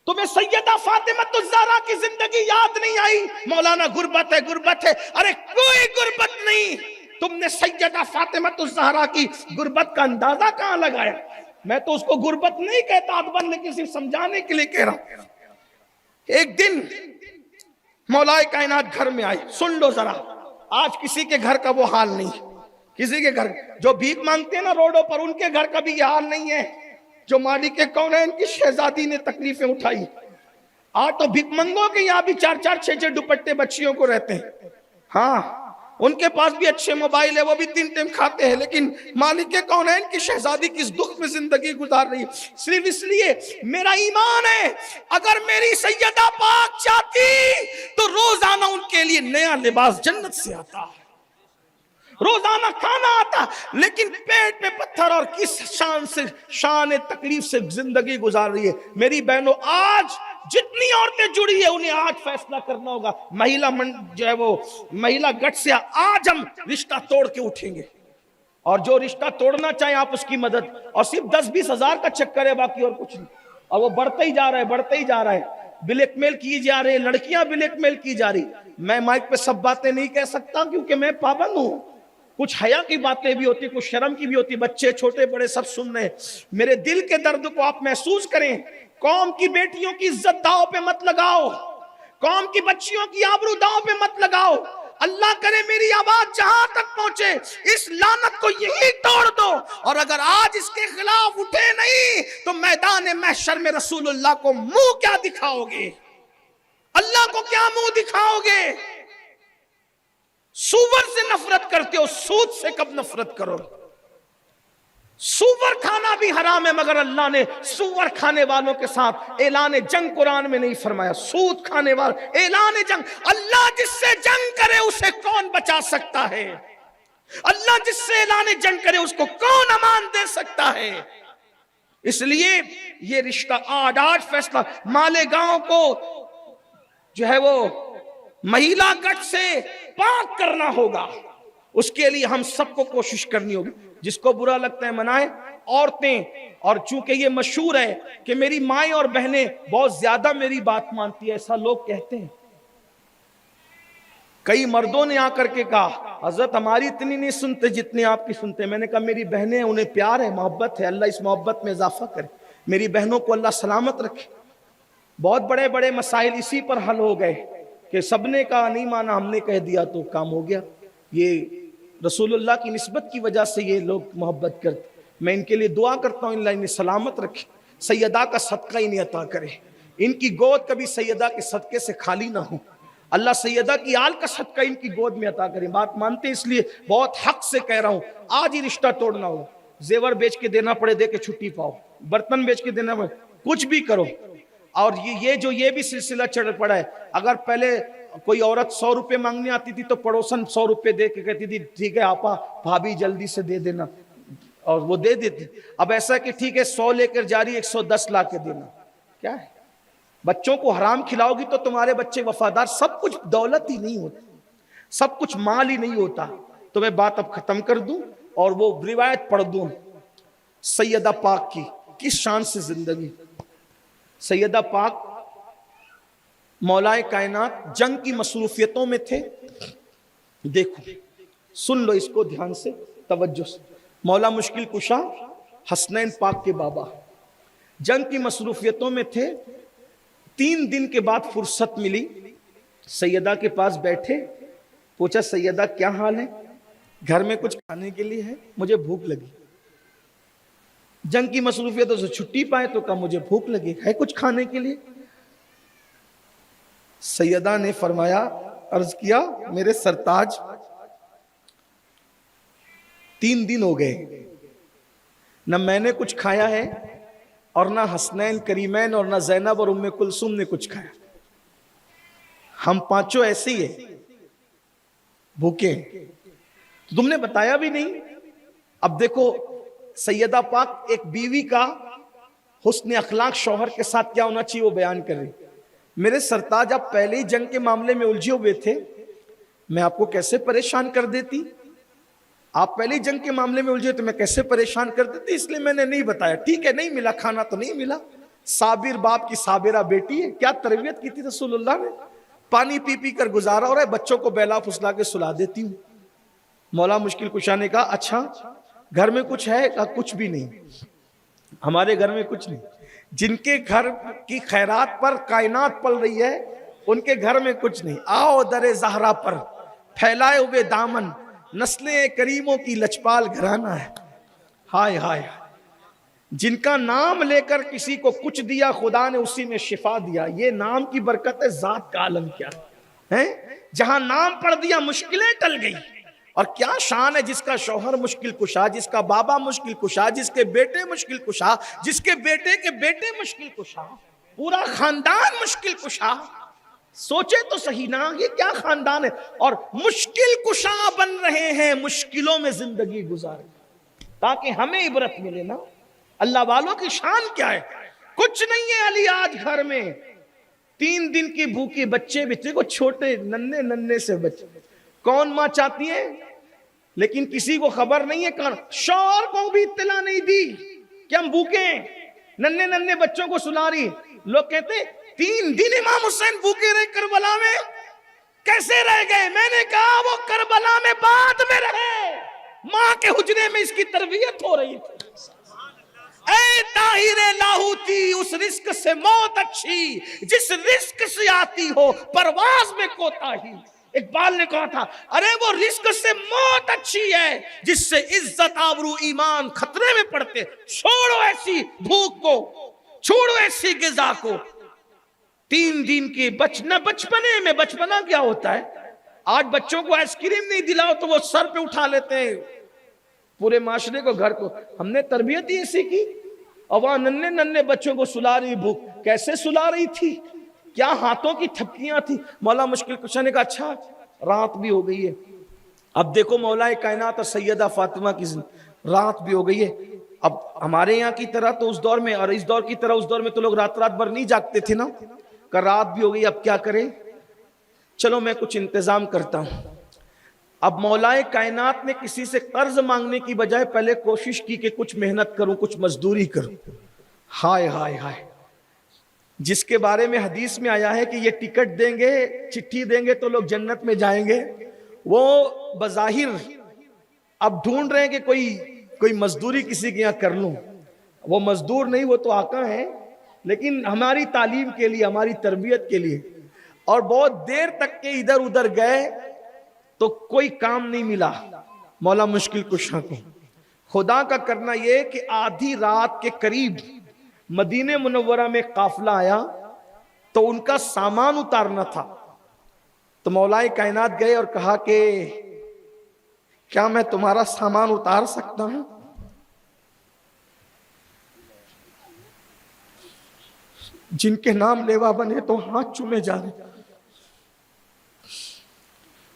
تمہیں سیدہ فاطمہ الزہرا کی زندگی یاد نہیں آئی؟ مولانا غربت ہے غربت ہے، ارے کوئی غربت نہیں۔ تم نے سیدہ فاطمہ الزہرا کی غربت کا اندازہ کہاں لگایا؟ میں تو اس کو غربت نہیں کہتا ادبن، لیکن صرف سمجھانے کے لیے کہہ رہا ہوں۔ ایک دن مولا کائنات گھر میں آئی، سن لو ذرا، آج کسی کے گھر کا وہ حال نہیں، کسی کے گھر جو بھیک مانگتے ہیں نا روڈوں پر، ان کے گھر کا بھی یہ حال نہیں ہے جو مالک کونین کی شہزادی نے تکلیفیں اٹھائی۔ آج تو بھیک منگوں کے یہاں بھی 4-4 6-6 دوپٹے بچیوں کو رہتے ہیں۔ ہاں ان کے پاس بھی اچھے موبائل ہے، وہ بھی 3 ٹائم کھاتے ہیں، لیکن مالک کونین کی شہزادی کس دکھ میں زندگی گزار رہی ہے؟ صرف اس لیے میرا ایمان ہے، اگر میری سیدہ پاک چاہتی تو روزانہ ان کے لیے نیا لباس جنت سے آتا، روزانہ کھانا آتا، لیکن پیٹ میں پتھر اور کس شان تکلیف سے زندگی گزار رہی ہے۔ میری بہنوں، آج جتنی عورتیں جڑی ہیں انہیں آج فیصلہ کرنا ہوگا۔ مہیلا گٹھ سے آج ہم رشتہ توڑ کے اٹھیں گے، اور جو رشتہ توڑنا چاہیں آپ اس کی مدد، اور صرف 10-20 ہزار کا چکر ہے، باقی اور کچھ نہیں، اور وہ بڑھتا ہی جا رہا ہے، بڑھتا ہی جا رہا ہے۔ بلیک میل کی جا رہے ہیں، لڑکیاں بلیک میل کی جا رہی۔ میں مائک پہ سب باتیں نہیں کہہ سکتا کیونکہ میں پابند ہوں، کچھ حیا کی باتیں بھی ہوتی، کچھ شرم کی بھی ہوتی، بچے چھوٹے بڑے سب سن رہے ہیں۔ میرے دل کے درد کو آپ محسوس کریں۔ قوم کی بیٹیوں کی عزت داؤ پہ مت لگاؤ، قوم کی بچیوں کی آبرو داؤ پہ مت لگاؤ۔ اللہ کرے میری آواز جہاں تک پہنچے، اس لعنت کو یہی توڑ دو، اور اگر آج اس کے خلاف اٹھے نہیں تو میدان محشر میں رسول اللہ کو منہ کیا دکھاؤ گے؟ اللہ کو کیا منہ دکھاؤ گے؟ سور سے نفرت کرتے ہو، سود سے کب نفرت کرو؟ سور کھانا بھی حرام ہے، مگر اللہ نے سور کھانے والوں کے ساتھ اعلان جنگ قرآن میں نہیں فرمایا۔ سود کھانے والے اعلان جنگ، اللہ جس سے جنگ کرے اسے کون بچا سکتا ہے؟ اللہ جس سے اعلان جنگ کرے اس کو کون امان دے سکتا ہے؟ اس لیے یہ رشتہ آج فیصلہ، مالیگاؤں کو جو ہے وہ مہیلا گٹ سے پاک کرنا ہوگا. اس کے لیے ہم سب کو کوشش کرنی ہوگی. جس کو برا لگتا ہے منائے. عورتیں، اور چونکہ یہ مشہور ہے کہ میری مائیں اور بہنیں بہت زیادہ میری بات مانتی ہے، ایسا لوگ کہتے ہیں. کئی مردوں نے آ کر کے کہا حضرت ہماری اتنی نہیں سنتے جتنی آپ کی سنتے. میں نے کہا میری بہنیں ہیں، انہیں پیار ہے، محبت ہے، اللہ اس محبت میں اضافہ کرے. میری بہنوں کو اللہ سلامت رکھے. بہت بڑے بڑے مسائل اسی پر حل ہو گئے کہ سب نے کہا نہیں مانا، ہم نے کہہ دیا تو کام ہو گیا. یہ رسول اللہ کی نسبت کی وجہ سے یہ لوگ محبت کرتے. میں ان کے لیے دعا کرتا ہوں اللہ انہیں سلامت رکھے، سیدہ کا صدقہ انہیں عطا کرے، ان کی گود کبھی سیدہ کے صدقے سے خالی نہ ہو. اللہ سیدہ کی آل کا صدقہ ان کی گود میں عطا کرے. بات مانتے اس لیے بہت حق سے کہہ رہا ہوں، آج ہی رشتہ توڑنا ہو، زیور بیچ کے دینا پڑے دے کے چھٹی پاؤ، برتن بیچ کے دینا پڑے، کچھ بھی کرو. اور یہ بھی سلسلہ چڑھ پڑا ہے. اگر پہلے کوئی عورت 100 روپے مانگنے آتی تھی تو پڑوسن 100 روپے دے کے کہتی تھی ٹھیک ہے آپا بھابھی جلدی سے دے دینا، اور وہ دے دیتی. اب ایسا کہ ٹھیک ہے 100 لے کر جاری 110 لا کے دینا. کیا ہے؟ بچوں کو حرام کھلاؤ گی تو تمہارے بچے وفادار. سب کچھ دولت ہی نہیں ہوتی، سب کچھ مال ہی نہیں ہوتا. تو میں بات اب ختم کر دوں اور وہ روایت پڑھ دوں سیدہ پاک کی. کس شان سے زندگی. سیدہ پاک مولائے کائنات جنگ کی مصروفیتوں میں تھے. دیکھو سن لو اس کو دھیان سے توجہ سے. مولا مشکل کشا حسنین پاک کے بابا جنگ کی مصروفیتوں میں تھے. 3 دن کے بعد فرصت ملی، سیدہ کے پاس بیٹھے. پوچھا سیدہ کیا حال ہے، گھر میں کچھ کھانے کے لیے ہے، مجھے بھوک لگی. جنگ کی مصروفیتوں سے چھٹی پائے تو کہا مجھے بھوک لگی، ہے کچھ کھانے کے لیے. سیدہ نے فرمایا، عرض کیا میرے سرتاج 3 دن ہو گئے نہ میں نے کچھ کھایا ہے اور نہ حسنین کریمین اور نہ زینب اور ام کلثوم نے کچھ کھایا. ہم 5 ایسے ہی ہیں، بھوکے ہیں. تم نے بتایا بھی نہیں. اب دیکھو سیدہ پاک ایک بیوی کا حسن اخلاق شوہر کے ساتھ کیا ہونا چاہیے وہ بیان کر رہی. میرے سرتاج آپ پہلے ہی جنگ کے معاملے میں الجھے ہوئے تھے، میں آپ کو کیسے پریشان کر دیتی. آپ پہلے ہی جنگ کے معاملے میں الجھے تو میں کیسے پریشان کر دیتی، اس لیے میں نے نہیں بتایا. ٹھیک ہے نہیں ملا کھانا تو نہیں ملا. صابر باپ کی صابرہ بیٹی ہے. کیا تربیت کی تھی رسول اللہ نے. پانی پی پی کر گزارا ہو رہا ہے، بچوں کو بیلا پھسلا کے سلا دیتی ہوں. مولا مشکل کشا نے کہا اچھا گھر میں کچھ ہے؟ کہا کچھ بھی نہیں، ہمارے گھر میں کچھ نہیں. جن کے گھر کی خیرات پر کائنات پل رہی ہے ان کے گھر میں کچھ نہیں. آؤ در زہرا پر پھیلائے ہوئے دامن، نسلیں کریموں کی لچپال گھرانہ ہے. ہائے ہائے، جن کا نام لے کر کسی کو کچھ دیا خدا نے اسی میں شفا دیا. یہ نام کی برکت ہے، ذات کا عالم کیا ہے. جہاں نام پڑھ دیا مشکلیں ٹل گئی. اور کیا شان ہے جس کا شوہر مشکل کشا، جس کا بابا مشکل کشا، جس کے بیٹے مشکل کشا، جس کے بیٹے مشکل کشا، پورا خاندان مشکل کشا. سوچے تو صحیح نا یہ کیا خاندان ہے. اور مشکل کشا بن رہے ہیں مشکلوں میں زندگی گزارے تاکہ ہمیں عبرت ملے نا. اللہ والوں کی شان کیا ہے. کچھ نہیں ہے علی آج گھر میں. 3 دن کی بھوکی بچے بھی کو چھوٹے ننھے سے بچے. کون ماں چاہتی ہے لیکن کسی کو خبر نہیں ہے. شوہر کو بھی اطلاع نہیں دی کہ ہم بھوکے ہیں. ننھے بچوں کو سلا رہی. لوگ کہتے ہیں 3 دن امام حسین بھوکے رہے کربلا میں. کیسے رہ گئے؟ میں نے کہا وہ کربلا میں بعد میں رہے، ماں کے حجرے میں اس کی تربیت ہو رہی تھی. اے طاہر لاہوتی، اس رزق سے موت اچھی جس رزق سے آتی ہو پرواز میں کوتاہی. اقبال نے کہا تھا ارے وہ رزق سے موت اچھی ہے جس سے عزت آبرو ایمان خطرے میں پڑتے. چھوڑو ایسی بھوک کو، چھوڑو ایسی غذا کو. 3 دن کے بچپنے میں بچپنا کیا ہوتا ہے. آج بچوں کو آئس کریم نہیں دلاؤ تو وہ سر پہ اٹھا لیتے ہیں پورے معاشرے کو، گھر کو. ہم نے تربیت ہی ایسی کی. اور وہاں ننھے بچوں کو سلا رہی. بھوک کیسے سلا رہی تھی، کیا ہاتھوں کی تھپکیاں تھی. مولا مشکل کشا نے کہا اچھا رات بھی ہو گئی ہے. اب دیکھو مولا کائنات اور سیدہ فاطمہ کی رات بھی ہو گئی ہے. اب ہمارے یہاں کی طرح تو اس دور میں اور اس دور کی طرح اس دور میں تو لوگ رات بھر نہیں جاگتے تھے نا. کہ رات بھی ہو گئی، اب کیا کریں، چلو میں کچھ انتظام کرتا ہوں۔ اب مولائے کائنات نے کسی سے قرض مانگنے کی بجائے پہلے کوشش کی کہ کچھ محنت کروں، کچھ مزدوری کروں۔ ہائے ہائے ہائے، جس کے بارے میں حدیث میں آیا ہے کہ یہ ٹکٹ دیں گے، چٹھی دیں گے تو لوگ جنت میں جائیں گے، وہ بظاہر اب ڈھونڈ رہے ہیں کہ کوئی مزدوری کسی کے یہاں کر لوں۔ وہ مزدور نہیں، وہ تو آقا ہیں، لیکن ہماری تعلیم کے لیے، ہماری تربیت کے لیے۔ اور بہت دیر تک کے ادھر ادھر گئے تو کوئی کام نہیں ملا مولا مشکل کشا کو۔ خدا کا کرنا یہ کہ آدھی رات کے قریب مدینہ منورہ میں قافلہ آیا تو ان کا سامان اتارنا تھا، تو مولائے کائنات گئے اور کہا کہ کیا میں تمہارا سامان اتار سکتا ہوں؟ جن کے نام لیوا بنے تو ہاتھ چومے جا رہے،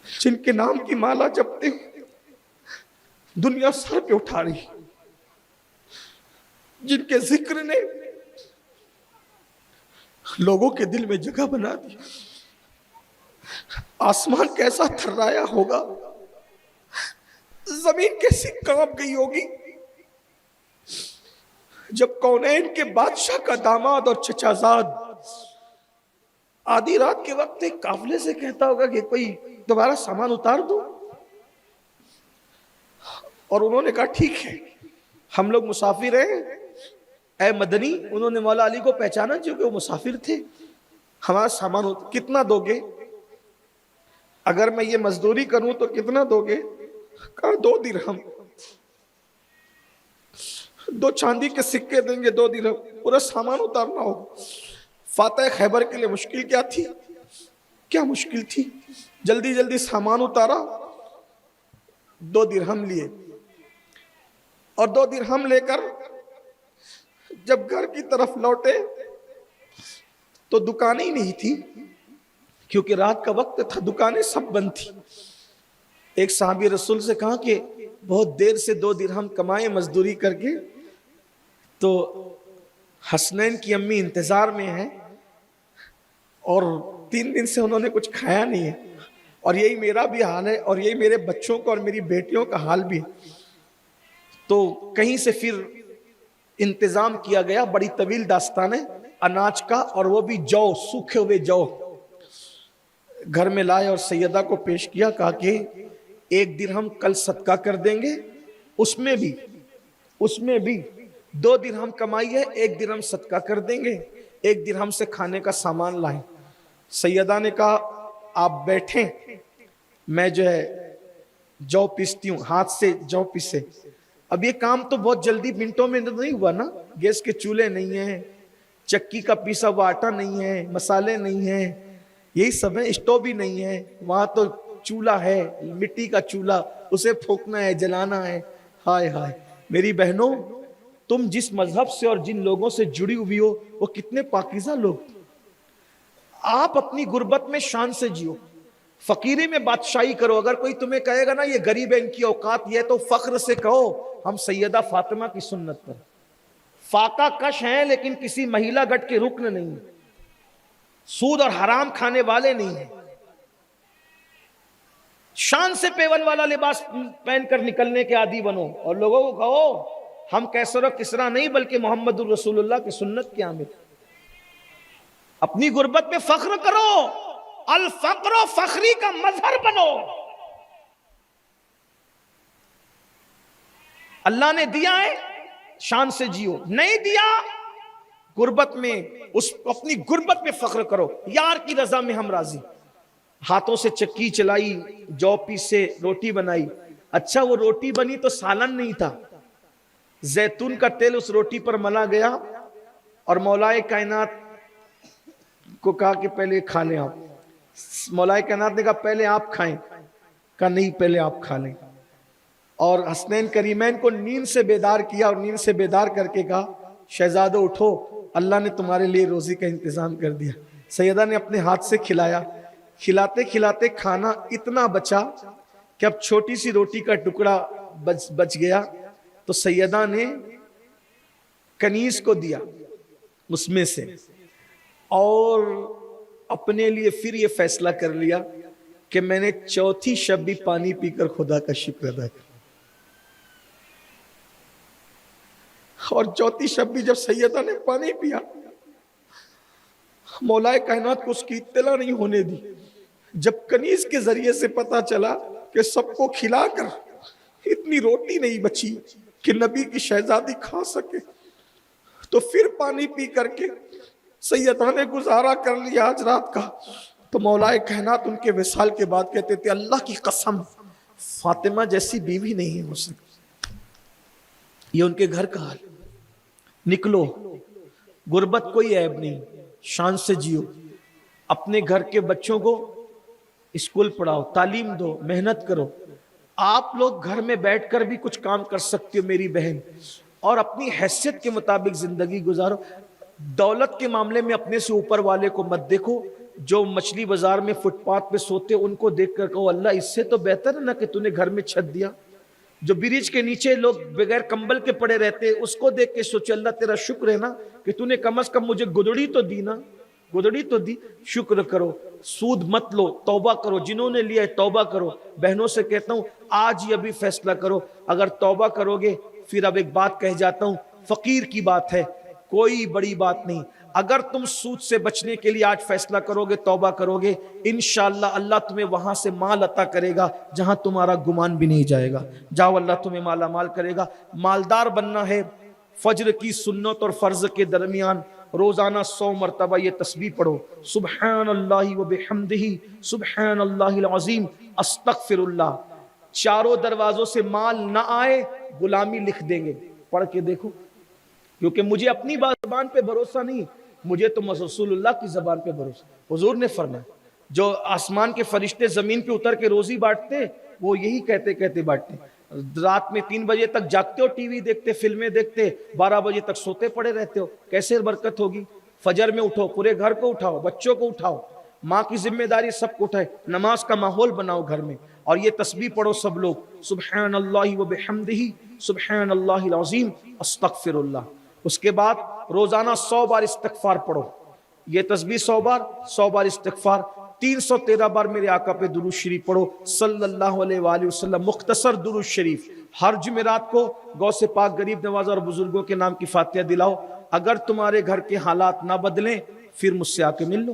جن کے نام کی مالا جپتے دنیا سر پہ اٹھا رہی، جن کے ذکر نے لوگوں کے دل میں جگہ بنا دی، آسمان کیسا تھرایا ہوگا، زمین کیسی کانپ گئی ہوگی جب کونین کے بادشاہ کا داماد اور چچا زاد آدھی رات کے وقت ایک قافلے سے کہتا ہوگا کہ کوئی دوبارہ سامان اتار دو۔ اور انہوں نے کہا ٹھیک ہے، ہم لوگ مسافر ہیں اے مدنی۔ انہوں نے مولا علی کو پہچانا چونکہ وہ مسافر تھے۔ ہمارا سامان کتنا دو گے؟ اگر میں یہ مزدوری کروں تو کتنا دو گے؟ کہا 2 درہم، 2 چاندی کے سکے دیں گے، 2 درہم، پورا سامان اتارنا ہو۔ فاتح خیبر کے لیے مشکل کیا تھی؟ کیا مشکل تھی؟ جلدی جلدی سامان اتارا، 2 درہم لیے، اور 2 درہم لے کر جب گھر کی طرف لوٹے تو دکانیں ہی نہیں تھی، کیونکہ رات کا وقت تھا، دکانیں سب بند تھی۔ ایک صحابی رسول سے کہا کہ بہت دیر سے 2 درہم کمائے مزدوری کر کے، تو حسنین کی امی انتظار میں ہیں اور 3 دن سے انہوں نے کچھ کھایا نہیں ہے، اور یہی میرا بھی حال ہے، اور یہی میرے بچوں کا اور میری بیٹیوں کا حال بھی ہے۔ تو کہیں سے پھر انتظام کیا گیا، بڑی طویل داستان ہے، اناج کا، اور وہ بھی جو، سوکھے ہوئے جو گھر میں لائے اور سیدہ کو پیش کیا۔ کہا کہ 1 درہم کل صدقہ کر دیں گے، اس میں بھی 2 درہم کمائی ہے، 1 درہم صدقہ کر دیں گے، 1 درہم سے کھانے کا سامان لائیں۔ سیدہ نے کہا آپ بیٹھیں، میں جو ہے جو پیستی ہوں، ہاتھ سے جو پیسے۔ اب یہ کام تو بہت جلدی منٹوں میں نہیں ہوا نا، گیس کے چولہے نہیں ہیں، چکی کا پیسا ہوا آٹا نہیں ہے، مسالے نہیں ہیں، یہی سب ہے، اسٹو بھی نہیں ہے، وہاں تو چولہا ہے، مٹی کا چولہا، اسے پھونکنا ہے، جلانا ہے۔ ہائے ہائے میری بہنوں، تم جس مذہب سے اور جن لوگوں سے جڑی ہوئی ہو وہ کتنے پاکیزہ لوگ۔ آپ اپنی غربت میں شان سے جیو، فقیری میں بادشاہی کرو۔ اگر کوئی تمہیں کہے گا نا یہ غریب ہے، ان کی اوقات یہ، تو فخر سے کہو ہم سیدہ فاطمہ کی سنت پر فاقہ کش ہیں، لیکن کسی مہیلا گٹ کے رکن نہیں، سود اور حرام کھانے والے نہیں ہیں۔ شان سے پیون والا لباس پہن کر نکلنے کے عادی بنو، اور لوگوں کو کہو ہم کیسر و کسرا نہیں بلکہ محمد الرسول اللہ کی سنت کے عامل۔ اپنی غربت میں فخر کرو، الفقر و فخری کا مظہر بنو۔ اللہ نے دیا ہے، شان سے جیو، نہیں دیا غربت میں، اپنی غربت میں فخر کرو، یار کی رضا میں ہم راضی۔ ہاتھوں سے چکی چلائی، جو پیسے، روٹی بنائی، اچھا وہ روٹی بنی تو سالن نہیں تھا، زیتون کا تیل اس روٹی پر ملا گیا، اور مولائے کائنات کو کہا کہ پہلے کھا لیں آپ۔ مولائے کائنات نے کہا پہلے آپ کھائیں، کہا نہیں پہلے آپ کھا لیں، اور حسنین کریمین کو نیند سے بیدار کیا، اور نیند سے بیدار کر کے کہا شہزادو اٹھو، اللہ نے تمہارے لیے روزی کا انتظام کر دیا۔ سیدہ نے اپنے ہاتھ سے کھلایا، کھلاتے کھلاتے کھانا اتنا بچا کہ اب چھوٹی سی روٹی کا ٹکڑا بچ گیا، تو سیدہ نے کنیز کو دیا اس میں سے، اور اپنے لیے پھر یہ فیصلہ کر لیا کہ میں نے چوتھی شب بھی پانی پی کر خدا کا شکر ادا کیا. اور چوتھی شب بھی جب سیدہ نے پانی پیا، مولا کائنات کو اس کی اطلاع نہیں ہونے دی. جب کنیز کے ذریعے سے پتا چلا کہ سب کو کھلا کر اتنی روٹی نہیں بچی کہ نبی کی شہزادی کھا سکے، تو پھر پانی پی کر کے سیدہ نے گزارا کر لیا آج رات کا. تو مولا کائنات ان کے وصال کے بعد کہتے تھے اللہ کی قسم فاطمہ جیسی بیوی نہیں ہو سکتی. یہ ان کے گھر کا حال. نکلو، غربت کوئی عیب نہیں، شان سے جیو، اپنے گھر کے بچوں کو اسکول پڑھاؤ، تعلیم دو، محنت کرو. آپ لوگ گھر میں بیٹھ کر بھی کچھ کام کر سکتے ہو میری بہن، اور اپنی حیثیت کے مطابق زندگی گزارو. دولت کے معاملے میں اپنے سے اوپر والے کو مت دیکھو. جو مچھلی بازار میں فٹ پاتھ پہ سوتے ان کو دیکھ کر کہو اللہ اس سے تو بہتر ہے نا کہ تو نے گھر میں چھت دیا. جو برج کے نیچے لوگ بغیر کمبل کے پڑے رہتے اس کو دیکھ کے سوچے اللہ تیرا شکر ہے نا کہ تو نے کم از کم مجھے گدڑی تو دی نا، گدڑی تو دی. شکر کرو، سود مت لو، توبہ کرو. جنہوں نے لیا ہے توبہ کرو. بہنوں سے کہتا ہوں آج ہی ابھی فیصلہ کرو. اگر توبہ کرو گے پھر اب ایک بات کہہ جاتا ہوں، فقیر کی بات ہے، کوئی بڑی بات نہیں. اگر تم سود سے بچنے کے لیے آج فیصلہ کرو گے، توبہ کرو گے، انشاءاللہ اللہ تمہیں وہاں سے مال عطا کرے گا جہاں تمہارا گمان بھی نہیں جائے گا. جاؤ، اللہ تمہیں مالا مال کرے گا. مالدار بننا ہے. فجر کی سنت اور فرض کے درمیان روزانہ 100 مرتبہ یہ تسبیح پڑھو، سبحان اللہ و بحمدہ سبحان اللہ العظیم استغفر اللہ. چاروں دروازوں سے مال نہ آئے غلامی لکھ دیں گے. پڑھ کے دیکھو، کیونکہ مجھے اپنی زبان پہ بھروسہ نہیں، مجھے تو رسول اللہ کی زبان پہ بھروسہ. حضور نے فرمایا جو آسمان کے فرشتے زمین پہ اتر کے روزی بانٹتے وہ یہی کہتے کہتے بانٹتے. رات میں 3 بجے تک جاگتے ہو، ٹی وی دیکھتے، فلمیں دیکھتے، 12 بجے تک سوتے پڑے رہتے ہو، کیسے برکت ہوگی؟ فجر میں اٹھو، پورے گھر کو اٹھاؤ، بچوں کو اٹھاؤ، ماں کی ذمہ داری سب کو اٹھائے، نماز کا ماحول بناؤ گھر میں، اور یہ تسبیح پڑھو سب لوگ، سبحان اللہ و بحمدہ سبحان اللہ العظیم استغفر اللہ. اس کے بعد روزانہ 100 بار استغفار پڑھو. یہ تسبیح 100 بار، 100 بار استغفار، 313 بار میرے آقا پہ درود شریف پڑھو صلی اللہ علیہ وآلہ وسلم. مختصر درود شریف ہر جمعرات کو غوث پاک غریب نواز اور بزرگوں کے نام کی فاتحہ دلاؤ. اگر تمہارے گھر کے حالات نہ بدلیں پھر مجھ سے آ کے مل لو.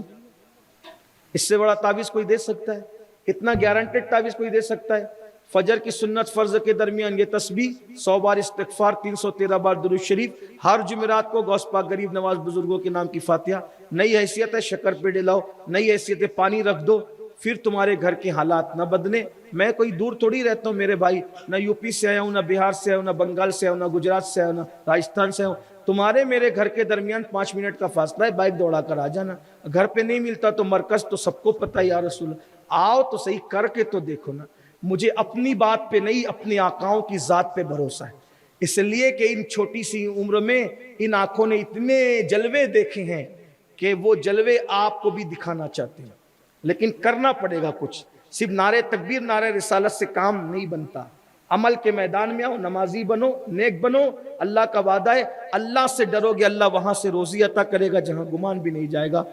اس سے بڑا تعویذ کوئی دے سکتا ہے؟ اتنا گارنٹیڈ تعویذ کوئی دے سکتا ہے؟ فجر کی سنت فرض کے درمیان یہ تسبیح، 100 بار استغفار، 313 بار درود شریف، ہر جمعرات کو غوث پاک غریب نواز بزرگوں کے نام کی فاتحہ. نئی حیثیت ہے شکر پہ ڈلاؤ، نئی حیثیت ہے پانی رکھ دو، پھر تمہارے گھر کے حالات نہ بدلیں. میں کوئی دور تھوڑی رہتا ہوں میرے بھائی، نہ یو پی سے آیا ہوں، نہ بہار سے آیا ہوں، نہ بنگال سے آیا ہوں، نہ گجرات سے آیا ہوں، نہ راجستھان سے آیا ہوں. تمہارے میرے گھر کے درمیان 5 منٹ کا فاصلہ ہے، بائک دوڑا کر آ جانا. گھر پہ نہیں ملتا تو مرکز تو سب کو پتہ یا رسول اللہ. آؤ تو صحیح، کر کے تو دیکھو نا. مجھے اپنی بات پہ نہیں، اپنے آقاؤں کی ذات پہ بھروسہ ہے. اس لیے کہ ان چھوٹی سی عمر میں ان آنکھوں نے اتنے جلوے دیکھے ہیں کہ وہ جلوے آپ کو بھی دکھانا چاہتے ہیں. لیکن کرنا پڑے گا کچھ. صرف نعرے تکبیر، نعرے رسالت سے کام نہیں بنتا. عمل کے میدان میں آؤ، نمازی بنو، نیک بنو. اللہ کا وعدہ ہے اللہ سے ڈرو گے اللہ وہاں سے روزی عطا کرے گا جہاں گمان بھی نہیں جائے گا.